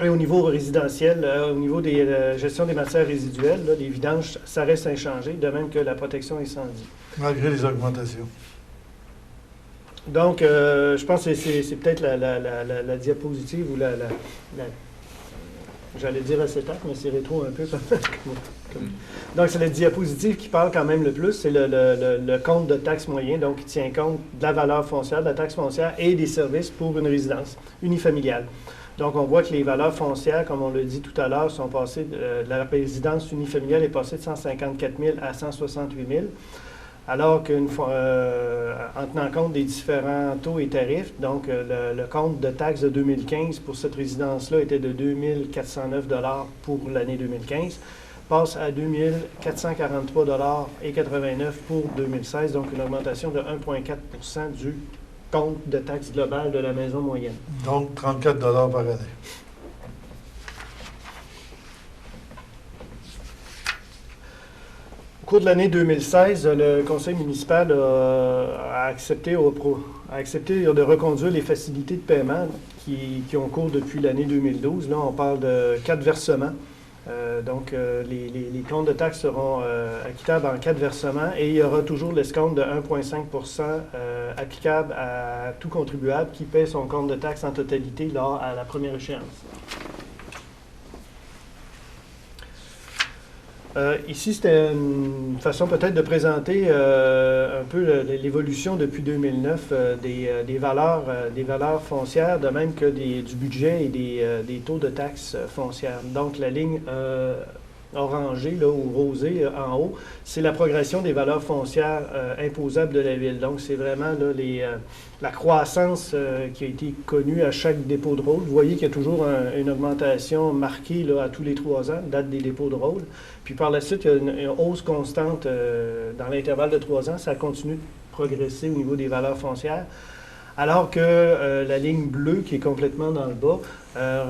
Et au niveau résidentiel, au niveau des gestion des matières résiduelles, là, les vidanges, ça reste inchangé, de même que la protection incendie. Malgré les augmentations. Donc, je pense que c'est peut-être la diapositive ou j'allais dire acétate, mais c'est rétro un peu. Donc, c'est la diapositive qui parle quand même le plus. C'est le compte de taxe moyen, donc qui tient compte de la valeur foncière, de la taxe foncière et des services pour une résidence unifamiliale. Donc, on voit que les valeurs foncières, comme on l'a dit tout à l'heure, sont passées, la résidence unifamiliale est passée de 154 000 à 168 000, alors en tenant compte des différents taux et tarifs, donc le compte de taxe de 2015 pour cette résidence-là était de 2 409 $ pour l'année 2015, passe à 2 443 $ et 89 pour 2016, donc une augmentation de 1,4 % du compte de taxe globale de la maison moyenne. Donc, 34 $ par année. Au cours de l'année 2016, le conseil municipal a accepté de reconduire les facilités de paiement qui ont cours depuis l'année 2012. Là, on parle de 4 versements. Les comptes de taxes seront acquittables en 4 versements et il y aura toujours l'escompte de 1,5 % applicable à tout contribuable qui paie son compte de taxes en totalité lors à la première échéance. Ici, c'était une façon peut-être de présenter un peu l'évolution depuis 2009 des valeurs foncières, de même que du budget et des taux de taxes foncières. Donc, la ligne orangée là, ou rosée en haut, c'est la progression des valeurs foncières imposables de la Ville. Donc, c'est vraiment là, la croissance qui a été connue à chaque dépôt de rôle. Vous voyez qu'il y a toujours une augmentation marquée là, à tous les 3 ans, date des dépôts de rôle. Puis par la suite, il y a une hausse constante dans l'intervalle de 3 ans. Ça continue de progresser au niveau des valeurs foncières. Alors que la ligne bleue, qui est complètement dans le bas,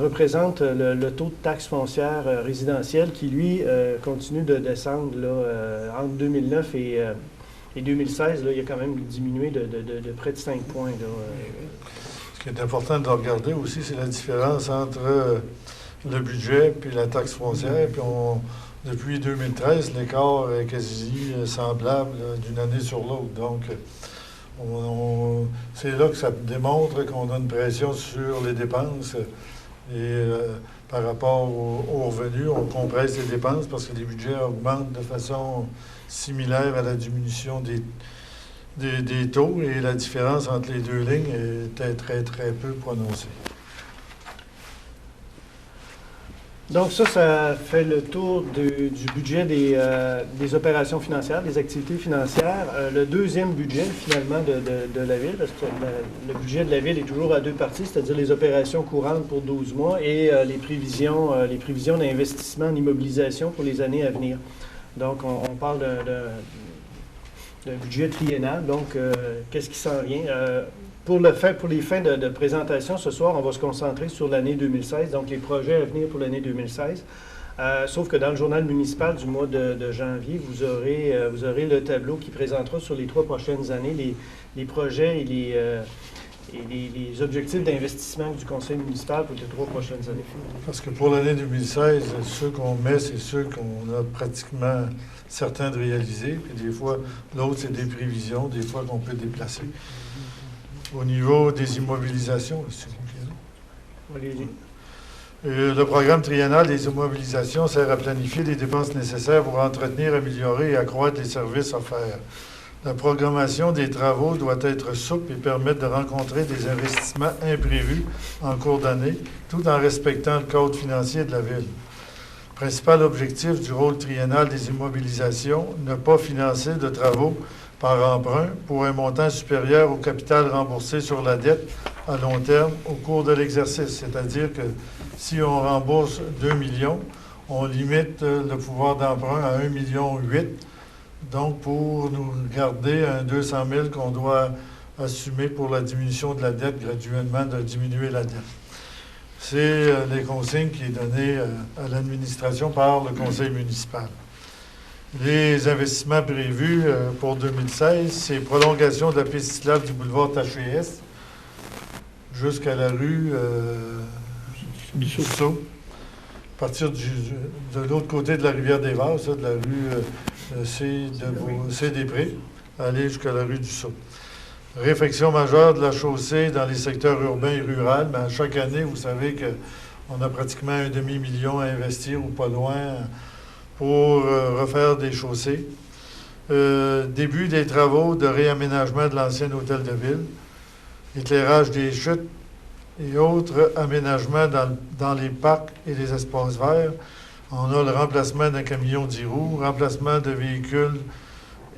représente le taux de taxe foncière résidentielle qui, lui, continue de descendre là, entre 2009 et 2016. Là, il a quand même diminué de près de 5 points. Là, Ce qui est important de regarder aussi, c'est la différence entre le budget et la taxe foncière. Puis depuis 2013, l'écart est quasi semblable d'une année sur l'autre. Donc, c'est là que ça démontre qu'on a une pression sur les dépenses. Et par rapport aux revenus, on compresse les dépenses parce que les budgets augmentent de façon similaire à la diminution des taux. Et la différence entre les deux lignes était très, très peu prononcée. Donc ça fait le tour du budget des opérations financières, des activités financières. Le deuxième budget, finalement, de la Ville, parce que le budget de la Ville est toujours à 2 parties, c'est-à-dire les opérations courantes pour 12 mois et les prévisions d'investissement en immobilisation pour les années à venir. Donc, on parle d'un budget triennal. Donc, qu'est-ce qui s'en vient? Pour les fins de présentation ce soir, on va se concentrer sur l'année 2016, donc les projets à venir pour l'année 2016. Sauf que dans le journal municipal du mois de janvier, vous aurez le tableau qui présentera sur les 3 prochaines années les projets et les objectifs d'investissement du conseil municipal pour les 3 prochaines années. Parce que pour l'année 2016, ceux qu'on met, c'est ceux qu'on a pratiquement certains de réaliser. Puis des fois, l'autre, c'est des prévisions, des fois qu'on peut déplacer. Au niveau des immobilisations, le programme triennal des immobilisations sert à planifier les dépenses nécessaires pour entretenir, améliorer et accroître les services offerts. La programmation des travaux doit être souple et permettre de rencontrer des investissements imprévus en cours d'année, tout en respectant le code financier de la Ville. Principal objectif du rôle triennal des immobilisations, ne pas financer de travaux par emprunt pour un montant supérieur au capital remboursé sur la dette à long terme au cours de l'exercice. C'est-à-dire que si on rembourse 2 millions, on limite le pouvoir d'emprunt à 1,8 million. Donc, pour nous garder un 200 000 qu'on doit assumer pour la diminution de la dette, graduellement de diminuer la dette. C'est les consignes qui sont données à l'administration par le conseil municipal. Les investissements prévus pour 2016, c'est prolongation de la piste cyclable du boulevard Taché-Est jusqu'à la rue Bissot, à partir de l'autre côté de la rivière des Vases, de la rue C-des-Prés, aller jusqu'à la rue du Sceau. Réfection majeure de la chaussée dans les secteurs urbains et ruraux. Chaque année, vous savez On a pratiquement un demi-million à investir ou pas loin pour refaire des chaussées. Début des travaux de réaménagement de l'ancien hôtel de ville, éclairage des chutes et autres aménagements dans les parcs et les espaces verts. On a le remplacement d'un camion 10 roues, remplacement de véhicules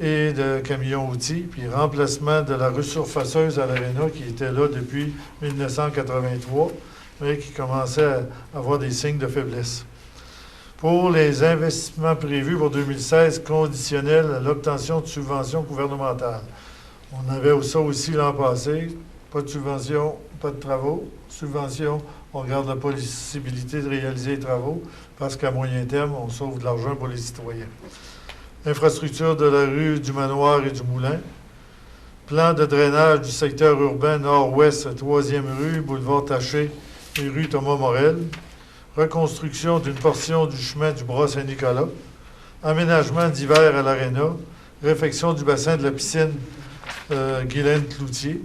et de camions-outils, puis remplacement de la resurfaceuse à l'Aréna qui était là depuis 1983, mais qui commençait à avoir des signes de faiblesse. Pour les investissements prévus pour 2016, conditionnels à l'obtention de subventions gouvernementales. On avait ça aussi l'an passé, pas de subvention, pas de travaux. Subvention, on regarde la possibilité de réaliser les travaux parce qu'à moyen terme, on sauve de l'argent pour les citoyens. Infrastructure de la rue du Manoir et du Moulin. Plan de drainage du secteur urbain nord-ouest, 3e rue, boulevard Taché et rue Thomas Morel. Reconstruction d'une portion du chemin du Bras-Saint-Nicolas. Aménagement d'hiver à l'Aréna. Réfection du bassin de la piscine Guylaine-Cloutier,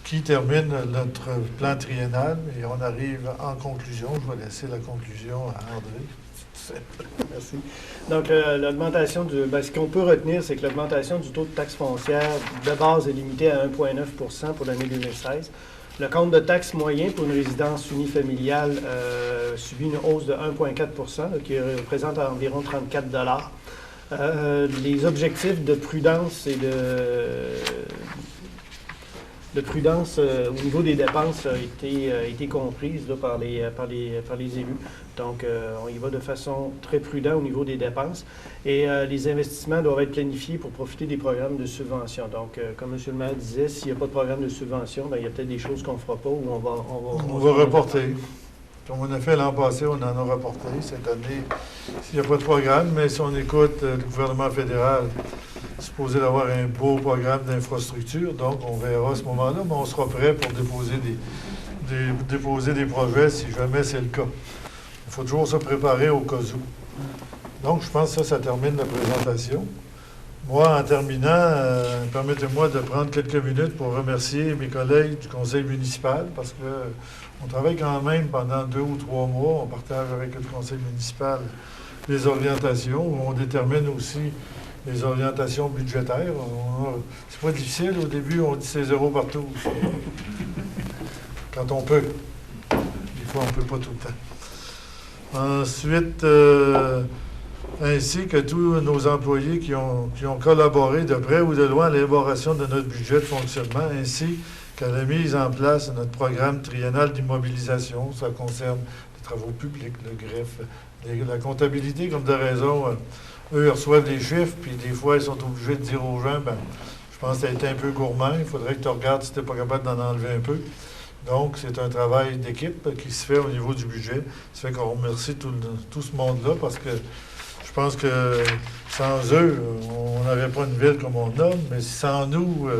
qui termine notre plan triennal. Et on arrive en conclusion. Je vais laisser la conclusion à André. Merci. Donc, l'augmentation ce qu'on peut retenir, c'est que l'augmentation du taux de taxe foncière de base est limitée à 1,9 pour l'année 2016. Le compte de taxe moyen pour une résidence unifamiliale subit une hausse de 1,4 qui représente environ 34 Les objectifs de prudence et de prudence au niveau des dépenses a été comprise là, par les élus. Donc, on y va de façon très prudente au niveau des dépenses. Et les investissements doivent être planifiés pour profiter des programmes de subvention. Donc, comme M. le maire disait, s'il n'y a pas de programme de subvention, bien, il y a peut-être des choses qu'on ne fera pas ou on va reporter. Comme on a fait l'an passé, on en a reporté. Cette année, s'il n'y a pas de programme, mais si on écoute le gouvernement fédéral, supposé d'avoir un beau programme d'infrastructure, donc on verra à ce moment-là, mais on sera prêt pour déposer des projets si jamais c'est le cas. Il faut toujours se préparer au cas où. Donc, je pense que ça termine la présentation. Moi, en terminant, permettez-moi de prendre quelques minutes pour remercier mes collègues du conseil municipal, parce que on travaille quand même pendant 2 ou 3 mois. On partage avec le conseil municipal les orientations, où on détermine aussi les orientations budgétaires. C'est pas difficile. Au début, on dit c'est zéro partout. Quand on peut. Des fois, on ne peut pas tout le temps. Ensuite, ainsi que tous nos employés qui ont collaboré de près ou de loin à l'élaboration de notre budget de fonctionnement, ainsi qu'à la mise en place de notre programme triennal d'immobilisation. Ça concerne les travaux publics, le greffe, la comptabilité, comme de raison. Eux, ils reçoivent des chiffres, puis des fois, ils sont obligés de dire aux gens, je pense que tu as été un peu gourmand, il faudrait que tu regardes si tu n'es pas capable d'en enlever un peu. Donc, c'est un travail d'équipe qui se fait au niveau du budget. Ça fait qu'on remercie tout ce monde-là, parce que je pense que sans eux, on n'aurait pas une ville comme on a, mais sans nous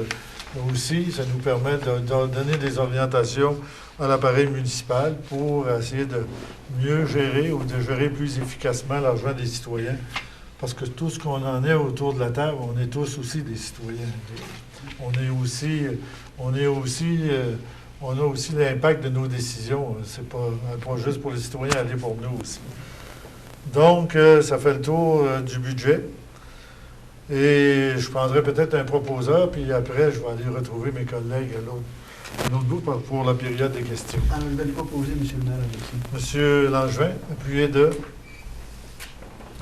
aussi, ça nous permet de donner des orientations à l'appareil municipal pour essayer de mieux gérer ou de gérer plus efficacement l'argent des citoyens. Parce que tout ce qu'on en est autour de la table, on est tous aussi des citoyens. On a aussi l'impact de nos décisions. C'est pas juste pour les citoyens, elle est pour nous aussi. Donc, ça fait le tour du budget. Et je prendrai peut-être un proposeur, puis après, je vais aller retrouver mes collègues à l'autre bout pour la période des questions. Alors, je vais lui proposer, M. le maire. M. Langevin, appuyé de...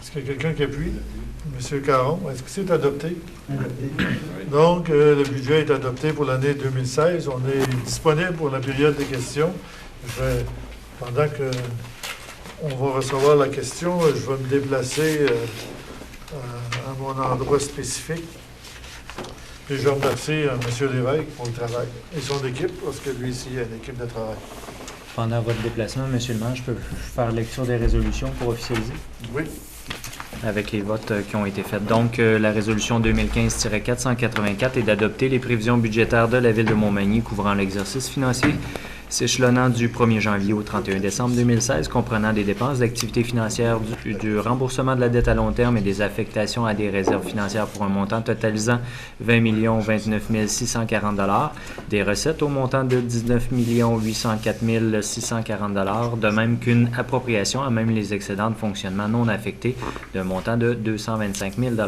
Est-ce qu'il y a quelqu'un qui appuie? M. Caron, est-ce que c'est adopté? Donc, le budget est adopté pour l'année 2016. On est disponible pour la période des questions. Pendant qu'on va recevoir la question, je vais me déplacer à mon endroit spécifique. Et je remercie M. Lévesque pour le travail et son équipe, parce que lui ici, il a une équipe de travail. Pendant votre déplacement, M. le maire, je peux faire lecture des résolutions pour officialiser? Oui. Avec les votes qui ont été faits. Donc, la résolution 2015-484 est d'adopter les prévisions budgétaires de la Ville de Montmagny couvrant l'exercice financier s'échelonnant du 1er janvier au 31 décembre 2016, comprenant des dépenses d'activité financière, du remboursement de la dette à long terme et des affectations à des réserves financières pour un montant totalisant 20 029 640 $, des recettes au montant de 19 804 640 $, de même qu'une appropriation à même les excédents de fonctionnement non affectés d'un montant de 225 000 $.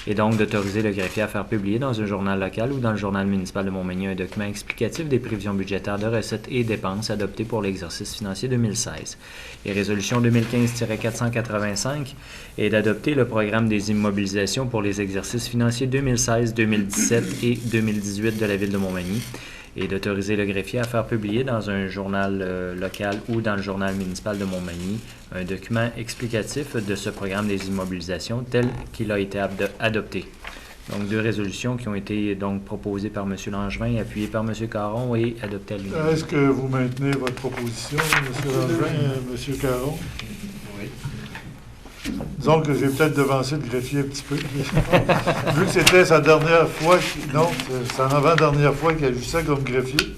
Et donc d'autoriser le greffier à faire publier dans un journal local ou dans le journal municipal de Montmagny un document explicatif des prévisions budgétaires de recettes et dépenses adoptées pour l'exercice financier 2016. Et résolution 2015-485 est d'adopter le programme des immobilisations pour les exercices financiers 2016, 2017 et 2018 de la Ville de Montmagny et d'autoriser le greffier à faire publier dans un journal local ou dans le journal municipal de Montmagny un document explicatif de ce programme des immobilisations tel qu'il a été adopté. Donc, 2 résolutions qui ont été donc proposées par M. Langevin, appuyées par M. Caron et adoptées à l'unanimité. Est-ce que vous maintenez votre proposition, M. Langevin, M. Caron? Oui. Disons que j'ai peut-être devancé le greffier un petit peu. Vu que c'était sa dernière fois, c'est en avant-dernière fois qu'il agissait comme greffier.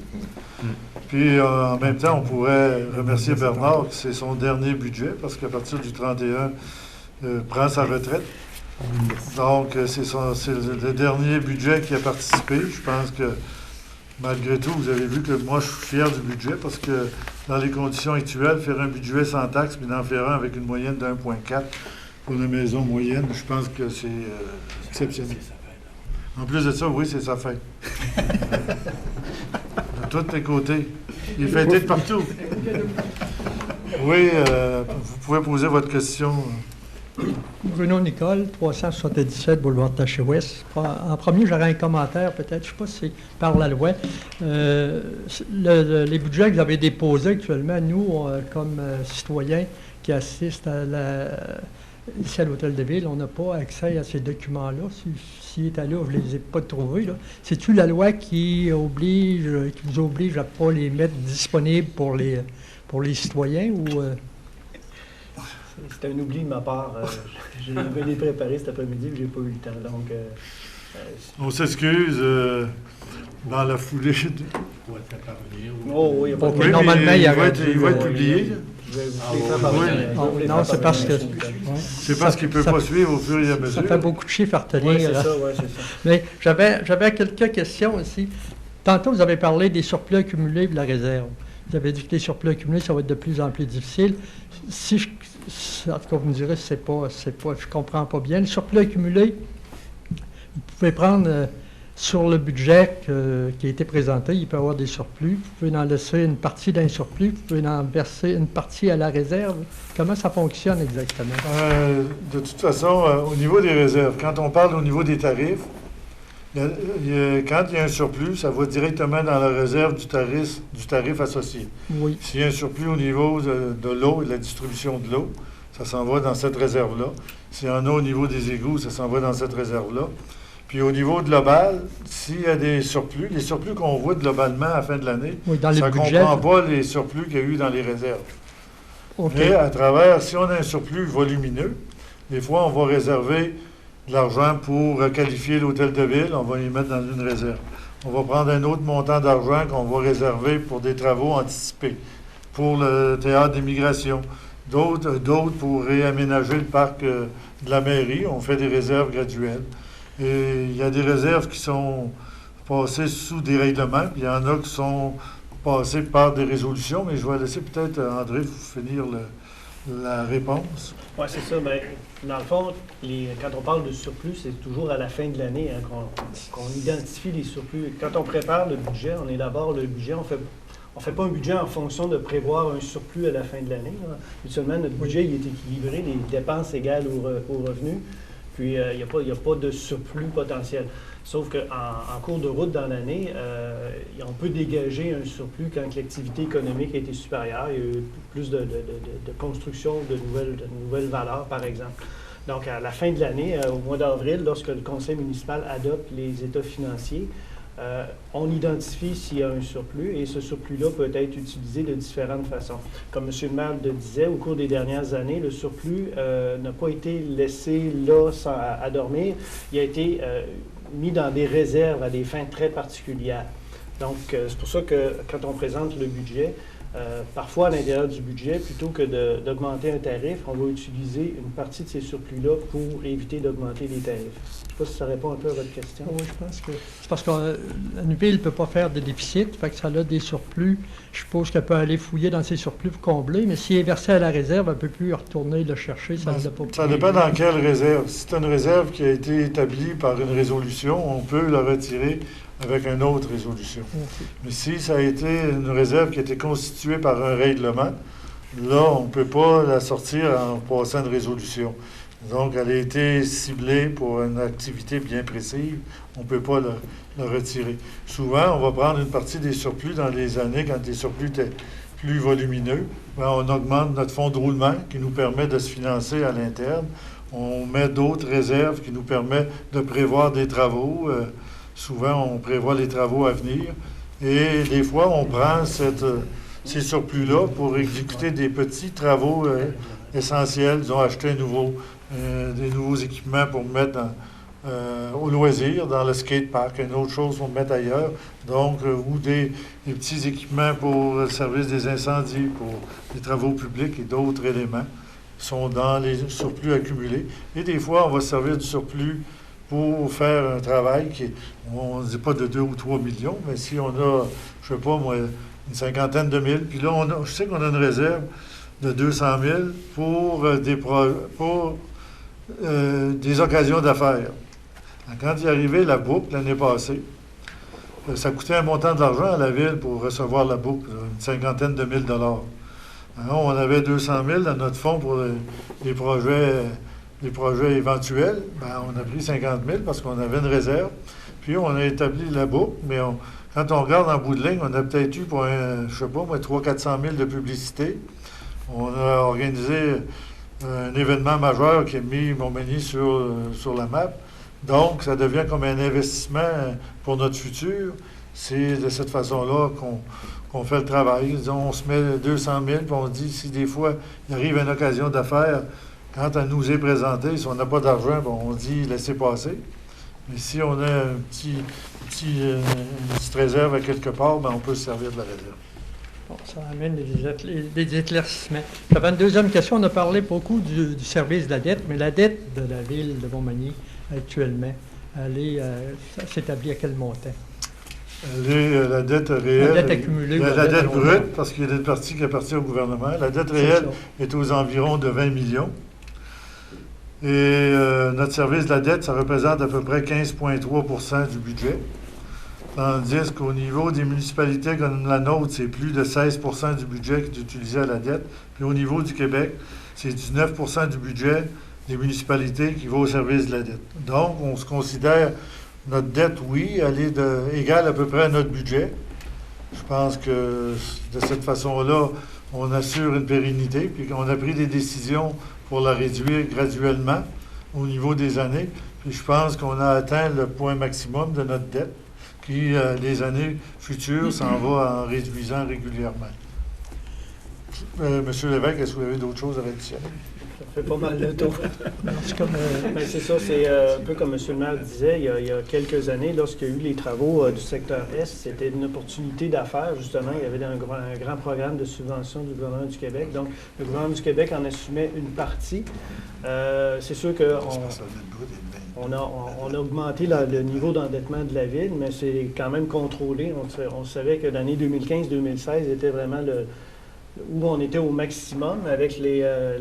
Puis, en même temps, on pourrait remercier Bernard, que c'est son dernier budget, parce qu'à partir du 31, prend sa retraite. Donc, c'est le dernier budget qui a participé. Je pense que, malgré tout, vous avez vu que moi, je suis fier du budget, parce que dans les conditions actuelles, faire un budget sans taxe, puis d'en faire un avec une moyenne de 1,4 pour une maison moyenne, je pense que c'est exceptionnel. En plus de ça, oui, c'est sa fête. De tous les côtés. Il est fêté de partout. Oui, vous pouvez poser votre question. Bruno Nicole, 377 boulevard Taché-Ouest. En premier, j'aurais un commentaire, peut-être, je ne sais pas si c'est par la loi. Les budgets que vous avez déposés actuellement, nous, comme citoyens qui assistent ici à l'Hôtel de Ville, on n'a pas accès à ces documents-là. S'ils étaient là, je ne les ai pas trouvés. C'est-tu la loi qui vous oblige à ne pas les mettre disponibles pour les citoyens ou... C'était un oubli de ma part. Je devais les préparer cet après-midi, mais je n'ai pas eu le temps. Donc, on s'excuse dans la foulée. Pour être fait parvenir. oh, oui, il n'y a pas de Oui, normalement, il va être publié. Je vais vous les faire parvenir. Non, c'est parce que... C'est parce qu'il ne peut pas suivre au fur et à mesure. Ça fait beaucoup de chiffres à retenir. Oui, c'est ça, c'est ça. Mais j'avais quelques questions aussi. Tantôt, vous avez parlé des surplus accumulés de la réserve. Vous avez dit que les surplus accumulés, ça va être de plus en plus difficile. En tout cas, vous me direz, je ne comprends pas bien. Le surplus accumulé, vous pouvez prendre sur le budget qui a été présenté, il peut y avoir des surplus. Vous pouvez en laisser une partie d'un surplus, vous pouvez en verser une partie à la réserve. Comment ça fonctionne exactement? De toute façon, au niveau des réserves, quand on parle au niveau des tarifs, quand il y a un surplus, ça va directement dans la réserve du tarif associé. Oui. S'il y a un surplus au niveau de l'eau et de la distribution de l'eau, ça s'en va dans cette réserve-là. S'il y en a au niveau des égouts, ça s'en va dans cette réserve-là. Puis au niveau global, s'il y a des surplus, les surplus qu'on voit globalement à la fin de l'année, oui, ça ne comprend pas les surplus qu'il y a eu dans les réserves. Okay. Mais à travers, si on a un surplus volumineux, des fois, on va réserver de l'argent pour qualifier l'hôtel de ville, on va y mettre dans une réserve. On va prendre un autre montant d'argent qu'on va réserver pour des travaux anticipés, pour le théâtre d'immigration, d'autres pour réaménager le parc de la mairie. On fait des réserves graduelles. Et il y a des réserves qui sont passées sous des règlements, puis il y en a qui sont passées par des résolutions, mais je vais laisser peut-être André finir la réponse. Oui, c'est ça. Bien, dans le fond, quand on parle de surplus, c'est toujours à la fin de l'année qu'on identifie les surplus. Quand on prépare le budget, on élabore le budget, on fait pas un budget en fonction de prévoir un surplus à la fin de l'année. Habituellement, notre budget il est équilibré, les dépenses égales aux revenus, puis il n'y a pas de surplus potentiel. Sauf qu'en cours de route dans l'année, on peut dégager un surplus quand l'activité économique a été supérieure. Il y a eu plus de construction de nouvelles valeurs, par exemple. Donc, à la fin de l'année, au mois d'avril, lorsque le conseil municipal adopte les états financiers, on identifie s'il y a un surplus et ce surplus-là peut être utilisé de différentes façons. Comme M. le maire le disait, au cours des dernières années, le surplus n'a pas été laissé là à dormir. Il a été mis dans des réserves à des fins très particulières. Donc, c'est pour ça que quand on présente le budget, parfois à l'intérieur du budget, plutôt que d'augmenter un tarif, on va utiliser une partie de ces surplus-là pour éviter d'augmenter les tarifs. Je ne sais pas si ça répond un peu à votre question. Oui, je pense que c'est parce que la ville ne peut pas faire de déficit, fait que ça a des surplus. Je suppose qu'elle peut aller fouiller dans ses surplus pour combler, mais s'il est versé à la réserve, elle ne peut plus retourner le chercher. Ça dépend dans quelle réserve. Si c'est une réserve qui a été établie par une résolution, on peut la retirer avec une autre résolution. Okay. Mais si ça a été une réserve qui a été constituée par un règlement, là, on ne peut pas la sortir en passant une résolution. Donc, elle a été ciblée pour une activité bien précise. On ne peut pas la retirer. Souvent, on va prendre une partie des surplus dans les années quand les surplus étaient plus volumineux. Bien, on augmente notre fonds de roulement qui nous permet de se financer à l'interne. On met d'autres réserves qui nous permettent de prévoir des travaux. Souvent, on prévoit les travaux à venir. Et des fois, on prend ces surplus-là pour exécuter des petits travaux essentiels. Disons, acheter des nouveaux équipements pour mettre au loisir, dans le skatepark, une autre chose pour mettre ailleurs. Donc, ou des petits équipements pour le service des incendies, pour les travaux publics et d'autres éléments sont dans les surplus accumulés. Et des fois, on va se servir du surplus pour faire un travail on ne dit pas de 2 ou 3 millions, mais si on a, je ne sais pas moi, une cinquantaine de mille, puis là, je sais qu'on a une réserve de 200 000 pour des occasions d'affaires. Quand il est arrivé la boucle l'année passée, ça coûtait un montant d'argent à la ville pour recevoir la boucle, une cinquantaine de mille dollars. Alors, on avait 200 000 dans notre fonds pour les projets éventuels. Bien, on a pris 50 000 parce qu'on avait une réserve. Puis, on a établi la boucle, mais quand on regarde en bout de ligne, on a peut-être eu pour, je ne sais pas, 300-400 000 de publicité. On a organisé un événement majeur qui a mis Montmagny sur la map. Donc, ça devient comme un investissement pour notre futur. C'est de cette façon-là qu'on fait le travail. Disons, on se met 200 000, puis on dit, si des fois, il arrive une occasion d'affaires, quand elle nous est présentée, si on n'a pas d'argent, on dit, laissez passer. Mais si on a une petite réserve à quelque part, on peut se servir de la réserve. Bon, ça amène des éclaircissements. J'avais une deuxième question. On a parlé beaucoup du service de la dette, mais la dette de la ville de Montmagny, actuellement, elle s'établit à quel montant? La dette réelle. La dette accumulée. La dette brute, parce qu'il y a une partie qui appartient au gouvernement. La dette réelle est aux environs de 20 millions. Et notre service de la dette, ça représente à peu près 15,3 % du budget. Tandis qu'au niveau des municipalités comme la nôtre, c'est plus de 16 % du budget qui est utilisé à la dette. Puis au niveau du Québec, c'est 19 % du budget des municipalités qui va au service de la dette. Donc, on se considère, notre dette, oui, elle est égale à peu près à notre budget. Je pense que de cette façon-là, on assure une pérennité, puis qu'on a pris des décisions pour la réduire graduellement au niveau des années. Puis je pense qu'on a atteint le point maximum de notre dette, qui, les années futures, s'en va en réduisant régulièrement. Monsieur Lévesque, est-ce que vous avez d'autres choses à additionner? Ça fait pas mal de tour. C'est ça, c'est un peu comme M. le maire disait, il y a quelques années, lorsqu'il y a eu les travaux du secteur Est, c'était une opportunité d'affaires, justement. Il y avait un grand programme de subvention du gouvernement du Québec. Donc, le gouvernement du Québec en assumait une partie. C'est sûr qu'on a augmenté le niveau d'endettement de la ville, mais c'est quand même contrôlé. On savait que l'année 2015-2016 était vraiment où on était au maximum avec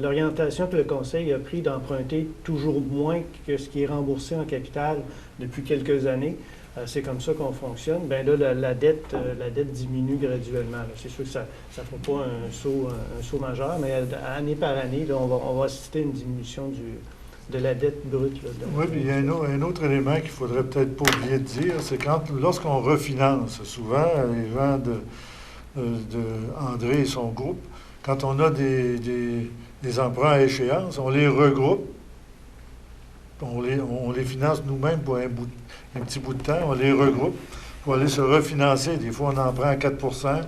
l'orientation que le Conseil a pris d'emprunter toujours moins que ce qui est remboursé en capital depuis quelques années. C'est comme ça qu'on fonctionne. Bien là, la dette diminue graduellement. C'est sûr que ça ne fera pas un saut majeur, mais année par année, là, on va assister à une diminution de la dette brute. Là, oui, puis il y a un autre élément qu'il ne faudrait peut-être pas oublier de dire, c'est lorsqu'on refinance, souvent, les gens André et son groupe, quand on a des emprunts à échéance, on les regroupe, on les finance nous-mêmes pour un petit bout de temps, on les regroupe pour aller se refinancer. Des fois, on en prend à 4 %,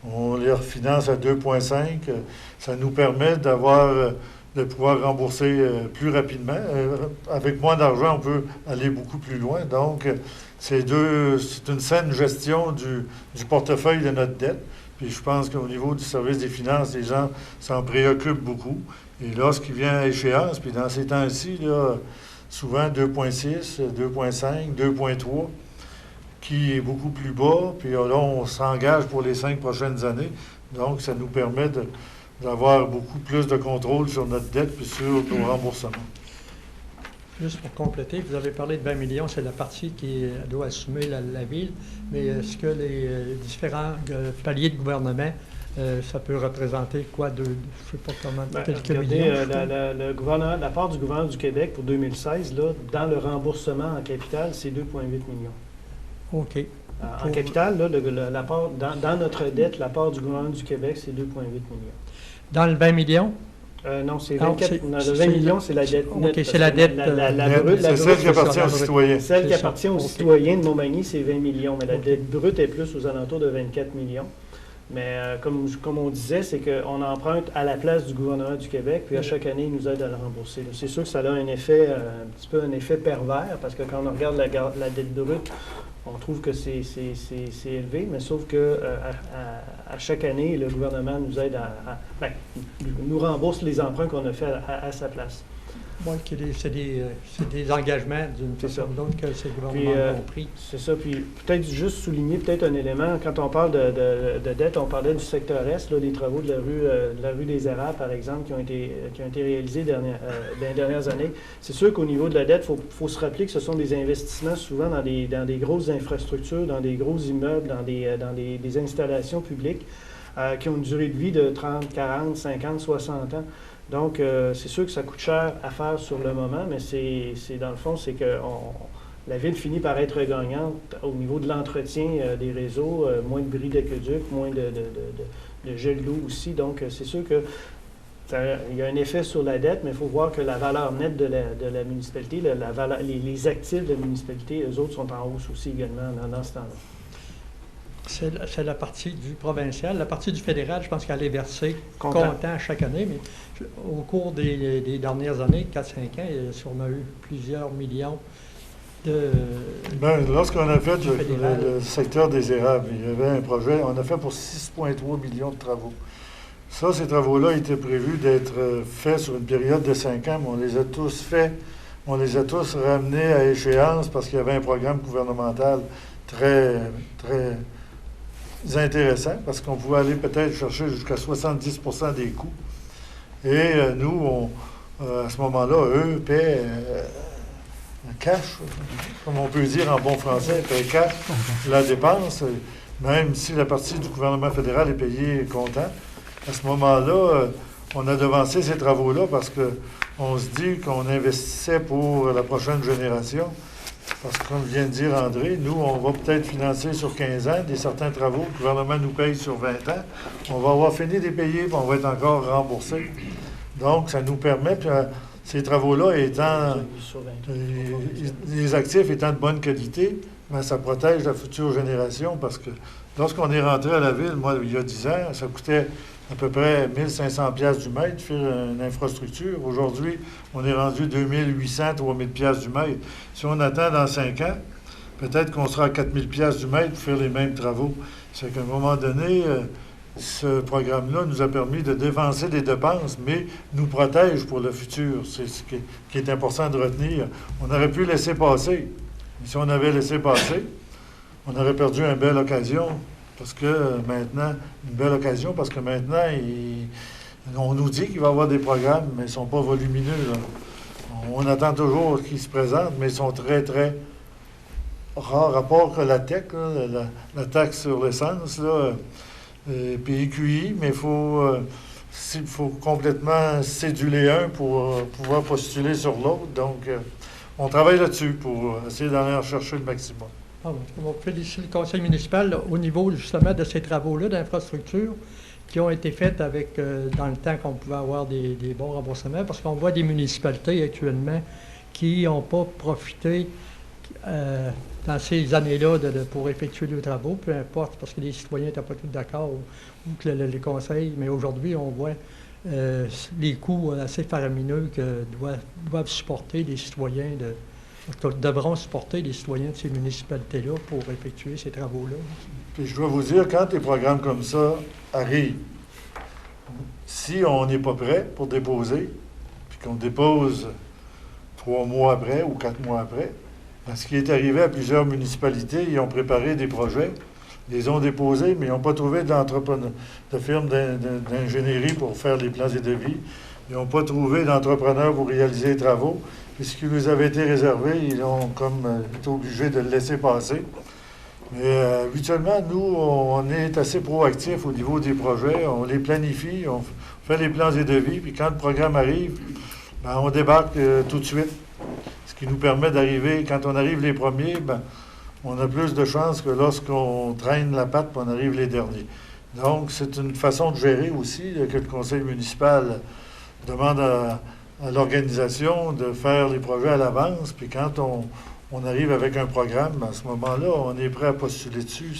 on les refinance à 2,5 %. Ça nous permet d'avoir de pouvoir rembourser plus rapidement. Avec moins d'argent, on peut aller beaucoup plus loin. Donc, c'est une saine gestion du portefeuille de notre dette. Puis je pense qu'au niveau du service des finances, les gens s'en préoccupent beaucoup. Et lorsqu'il vient à échéance, puis dans ces temps-ci, là, souvent 2,6, 2,5, 2,3, qui est beaucoup plus bas. Puis là, on s'engage pour les 5 prochaines années. Donc, ça nous permet d'avoir beaucoup plus de contrôle sur notre dette puis sur nos remboursements. Juste pour compléter, vous avez parlé de 20 millions, c'est la partie qui doit assumer la Ville, mais est-ce que les différents paliers de gouvernement, ça peut représenter quoi je ne sais pas comment, quelques millions? La part du gouvernement du Québec pour 2016, là, dans le remboursement en capital, c'est 2,8 millions. OK. En capital, là, la part, dans notre dette, la part du gouvernement du Québec, c'est 2,8 millions. Dans le 20 millions? Non, c'est 24. Le 20 millions, c'est la dette nette. OK, c'est la dette. C'est celle qui appartient aux citoyens. Celle qui appartient aux citoyens de Montmagny, c'est 20 millions. Mais la dette brute est plus aux alentours de 24 millions. Mais comme on disait, c'est qu'on emprunte à la place du gouvernement du Québec, puis à chaque année, il nous aide à le rembourser. C'est sûr que ça a un effet, un petit peu un effet pervers, parce que quand on regarde la dette brute, on trouve que c'est élevé, mais sauf que à chaque année, le gouvernement nous aide nous rembourse les emprunts qu'on a fait à sa place. Oui, c'est des engagements d'une façon ou d'autre que ces gouvernements ont pris. C'est ça. Puis peut-être juste souligner peut-être un élément. Quand on parle de dette, on parlait du secteur Est, là, des travaux de la rue des Érables, par exemple, qui ont été réalisés dans les dernières années. C'est sûr qu'au niveau de la dette, il faut se rappeler que ce sont des investissements souvent dans des grosses infrastructures, dans des gros immeubles, dans des installations publiques qui ont une durée de vie de 30, 40, 50, 60 ans. Donc, c'est sûr que ça coûte cher à faire sur le moment, mais c'est dans le fond, c'est que la Ville finit par être gagnante au niveau de l'entretien des réseaux, moins de bris d'aqueduc, moins de gel d'eau aussi. Donc, c'est sûr que il y a un effet sur la dette, mais il faut voir que la valeur nette de la municipalité, les actifs de la municipalité, eux autres sont en hausse aussi également dans ce temps-là. C'est la partie du provincial. La partie du fédéral, je pense qu'elle est versée comptant chaque année, mais au cours des dernières années, 4-5 ans, il y a sûrement eu plusieurs millions de... Lorsqu'on a fait le secteur des érables, il y avait un projet, on a fait pour 6,3 millions de travaux. Ça, ces travaux-là étaient prévus d'être faits sur une période de 5 ans, mais on les a tous faits, on les a tous ramenés à échéance parce qu'il y avait un programme gouvernemental très, très intéressant, parce qu'on pouvait aller peut-être chercher jusqu'à 70% des coûts. Et nous, à ce moment-là, eux paient cash, comme on peut dire en bon français, paient cash la dépense, même si la partie du gouvernement fédéral est payée comptant. À ce moment-là, on a devancé ces travaux-là parce qu'on se dit qu'on investissait pour la prochaine génération. Parce que, comme vient de dire André, nous, on va peut-être financer sur 15 ans certains travaux. Le gouvernement nous paye sur 20 ans. On va avoir fini de les payer, puis on va être encore remboursé. Donc, ça nous permet, puis, ces travaux-là étant, les actifs étant de bonne qualité, bien, ça protège la future génération parce que lorsqu'on est rentré à la Ville, moi, il y a 10 ans, ça coûtait à peu près 1500 $ du mètre faire une infrastructure. Aujourd'hui, on est rendu 2800, 3000 $ du mètre. Si on attend dans 5 ans, peut-être qu'on sera à 4000 $ du mètre pour faire les mêmes travaux. C'est qu'à un moment donné, ce programme-là nous a permis de dévancer des dépenses, mais nous protège pour le futur. C'est ce qui est important de retenir. On aurait pu laisser passer. Mais si on avait laissé passer, on aurait perdu une belle occasion. Parce que maintenant, on nous dit qu'il va y avoir des programmes, mais ils ne sont pas volumineux. Là. On attend toujours qu'ils se présentent, mais ils sont très, très rares, à part que la TEC, là, la taxe sur l'essence, là, puis EQI, mais il faut complètement céduler un pour pouvoir postuler sur l'autre. Donc, on travaille là-dessus pour essayer d'en aller chercher le maximum. On félicite le conseil municipal là, au niveau justement de ces travaux-là d'infrastructure qui ont été faits avec, dans le temps qu'on pouvait avoir des bons remboursements, parce qu'on voit des municipalités actuellement qui n'ont pas profité dans ces années-là pour effectuer les travaux, peu importe, parce que les citoyens n'étaient pas tous d'accord ou que les conseils, mais aujourd'hui, on voit les coûts assez faramineux que doivent supporter les citoyens, devront supporter les citoyens de ces municipalités-là pour effectuer ces travaux-là. Puis je dois vous dire, quand des programmes comme ça arrivent, si on n'est pas prêt pour déposer, puis qu'on dépose 3 mois après ou 4 mois après, ben, ce qui est arrivé à plusieurs municipalités, ils ont préparé des projets, ils les ont déposés, mais ils n'ont pas trouvé de firme d'ingénierie pour faire les plans et devis. Ils n'ont pas trouvé d'entrepreneur pour réaliser les travaux. Puis ce qui nous avait été réservé, ils ont comme été obligés de le laisser passer. Mais habituellement, nous, on est assez proactifs au niveau des projets. On les planifie, on fait les plans et devis, puis quand le programme arrive, ben, on débarque tout de suite. Ce qui nous permet d'arriver, quand on arrive les premiers, ben, on a plus de chances que lorsqu'on traîne la patte, puis on arrive les derniers. Donc, c'est une façon de gérer aussi que le conseil municipal demande à l'organisation de faire les projets à l'avance, puis quand on arrive avec un programme, à ce moment-là, on est prêt à postuler dessus.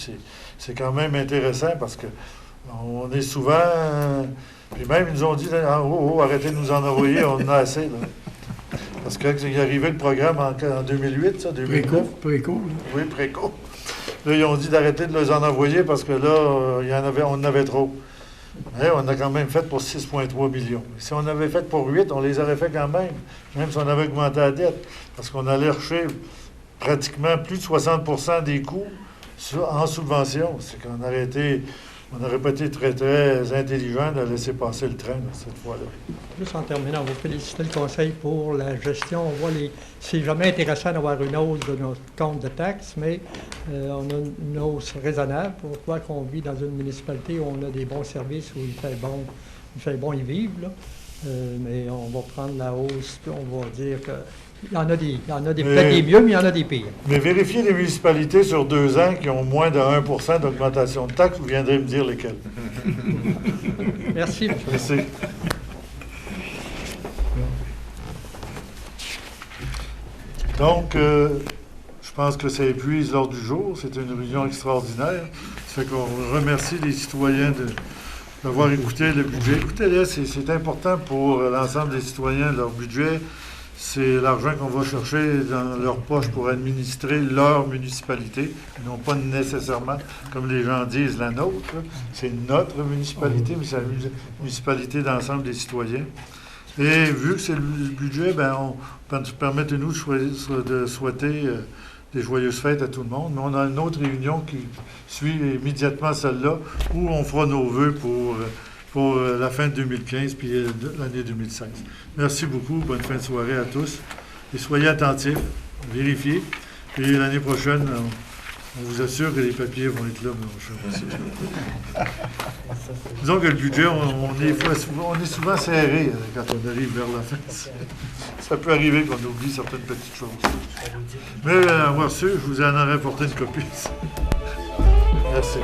C'est quand même intéressant parce que on est souvent... puis même, ils nous ont dit, arrêtez de nous en envoyer, on en a assez. Là. Parce que quand il est arrivé le programme en 2008, ça, 2009. Préco. Oui, préco. Là, ils ont dit d'arrêter de les en envoyer parce que là, on en avait trop. Mais on a quand même fait pour 6,3 millions. Si on avait fait pour 8, on les aurait fait quand même si on avait augmenté la dette. Parce qu'on allait chercher pratiquement plus de 60% des coûts en subvention. C'est qu'on n'aurait pas été très, très intelligent de laisser passer le train là, cette fois-là. Juste en terminant, on va féliciter le Conseil pour la gestion. On voit c'est jamais intéressant d'avoir une hausse de notre compte de taxes, mais on a une hausse raisonnable. Pourquoi qu'on vit dans une municipalité où on a des bons services, où il fait bon y vivre, là. Mais on va prendre la hausse, puis on va dire que il y en a peut-être des mieux, mais il y en a des pires. Mais vérifiez les municipalités sur 2 ans qui ont moins de 1% d'augmentation de taxes, vous viendrez me dire lesquelles. Merci, M. Merci. Donc, je pense que ça épuise l'ordre du jour. C'était une réunion extraordinaire. Ça fait qu'on remercie les citoyens d'avoir écouté le budget. Écoutez-les, c'est important pour l'ensemble des citoyens, leur budget. C'est l'argent qu'on va chercher dans leur poche pour administrer leur municipalité, non pas nécessairement, comme les gens disent, la nôtre. C'est notre municipalité, mais c'est la municipalité d'ensemble des citoyens. Et vu que c'est le budget, permettez-nous de souhaiter des joyeuses fêtes à tout le monde. Mais on a une autre réunion qui suit immédiatement celle-là, où on fera nos vœux pour la fin de 2015 puis l'année 2016. Merci beaucoup. Bonne fin de soirée à tous. Et soyez attentifs, vérifiez. Puis l'année prochaine, on vous assure que les papiers vont être là. Disons que le budget, on est souvent serré quand on arrive vers la fin. Ça peut arriver qu'on oublie certaines petites choses. Mais à avoir su, je vous en aurais apporté une copie. Merci.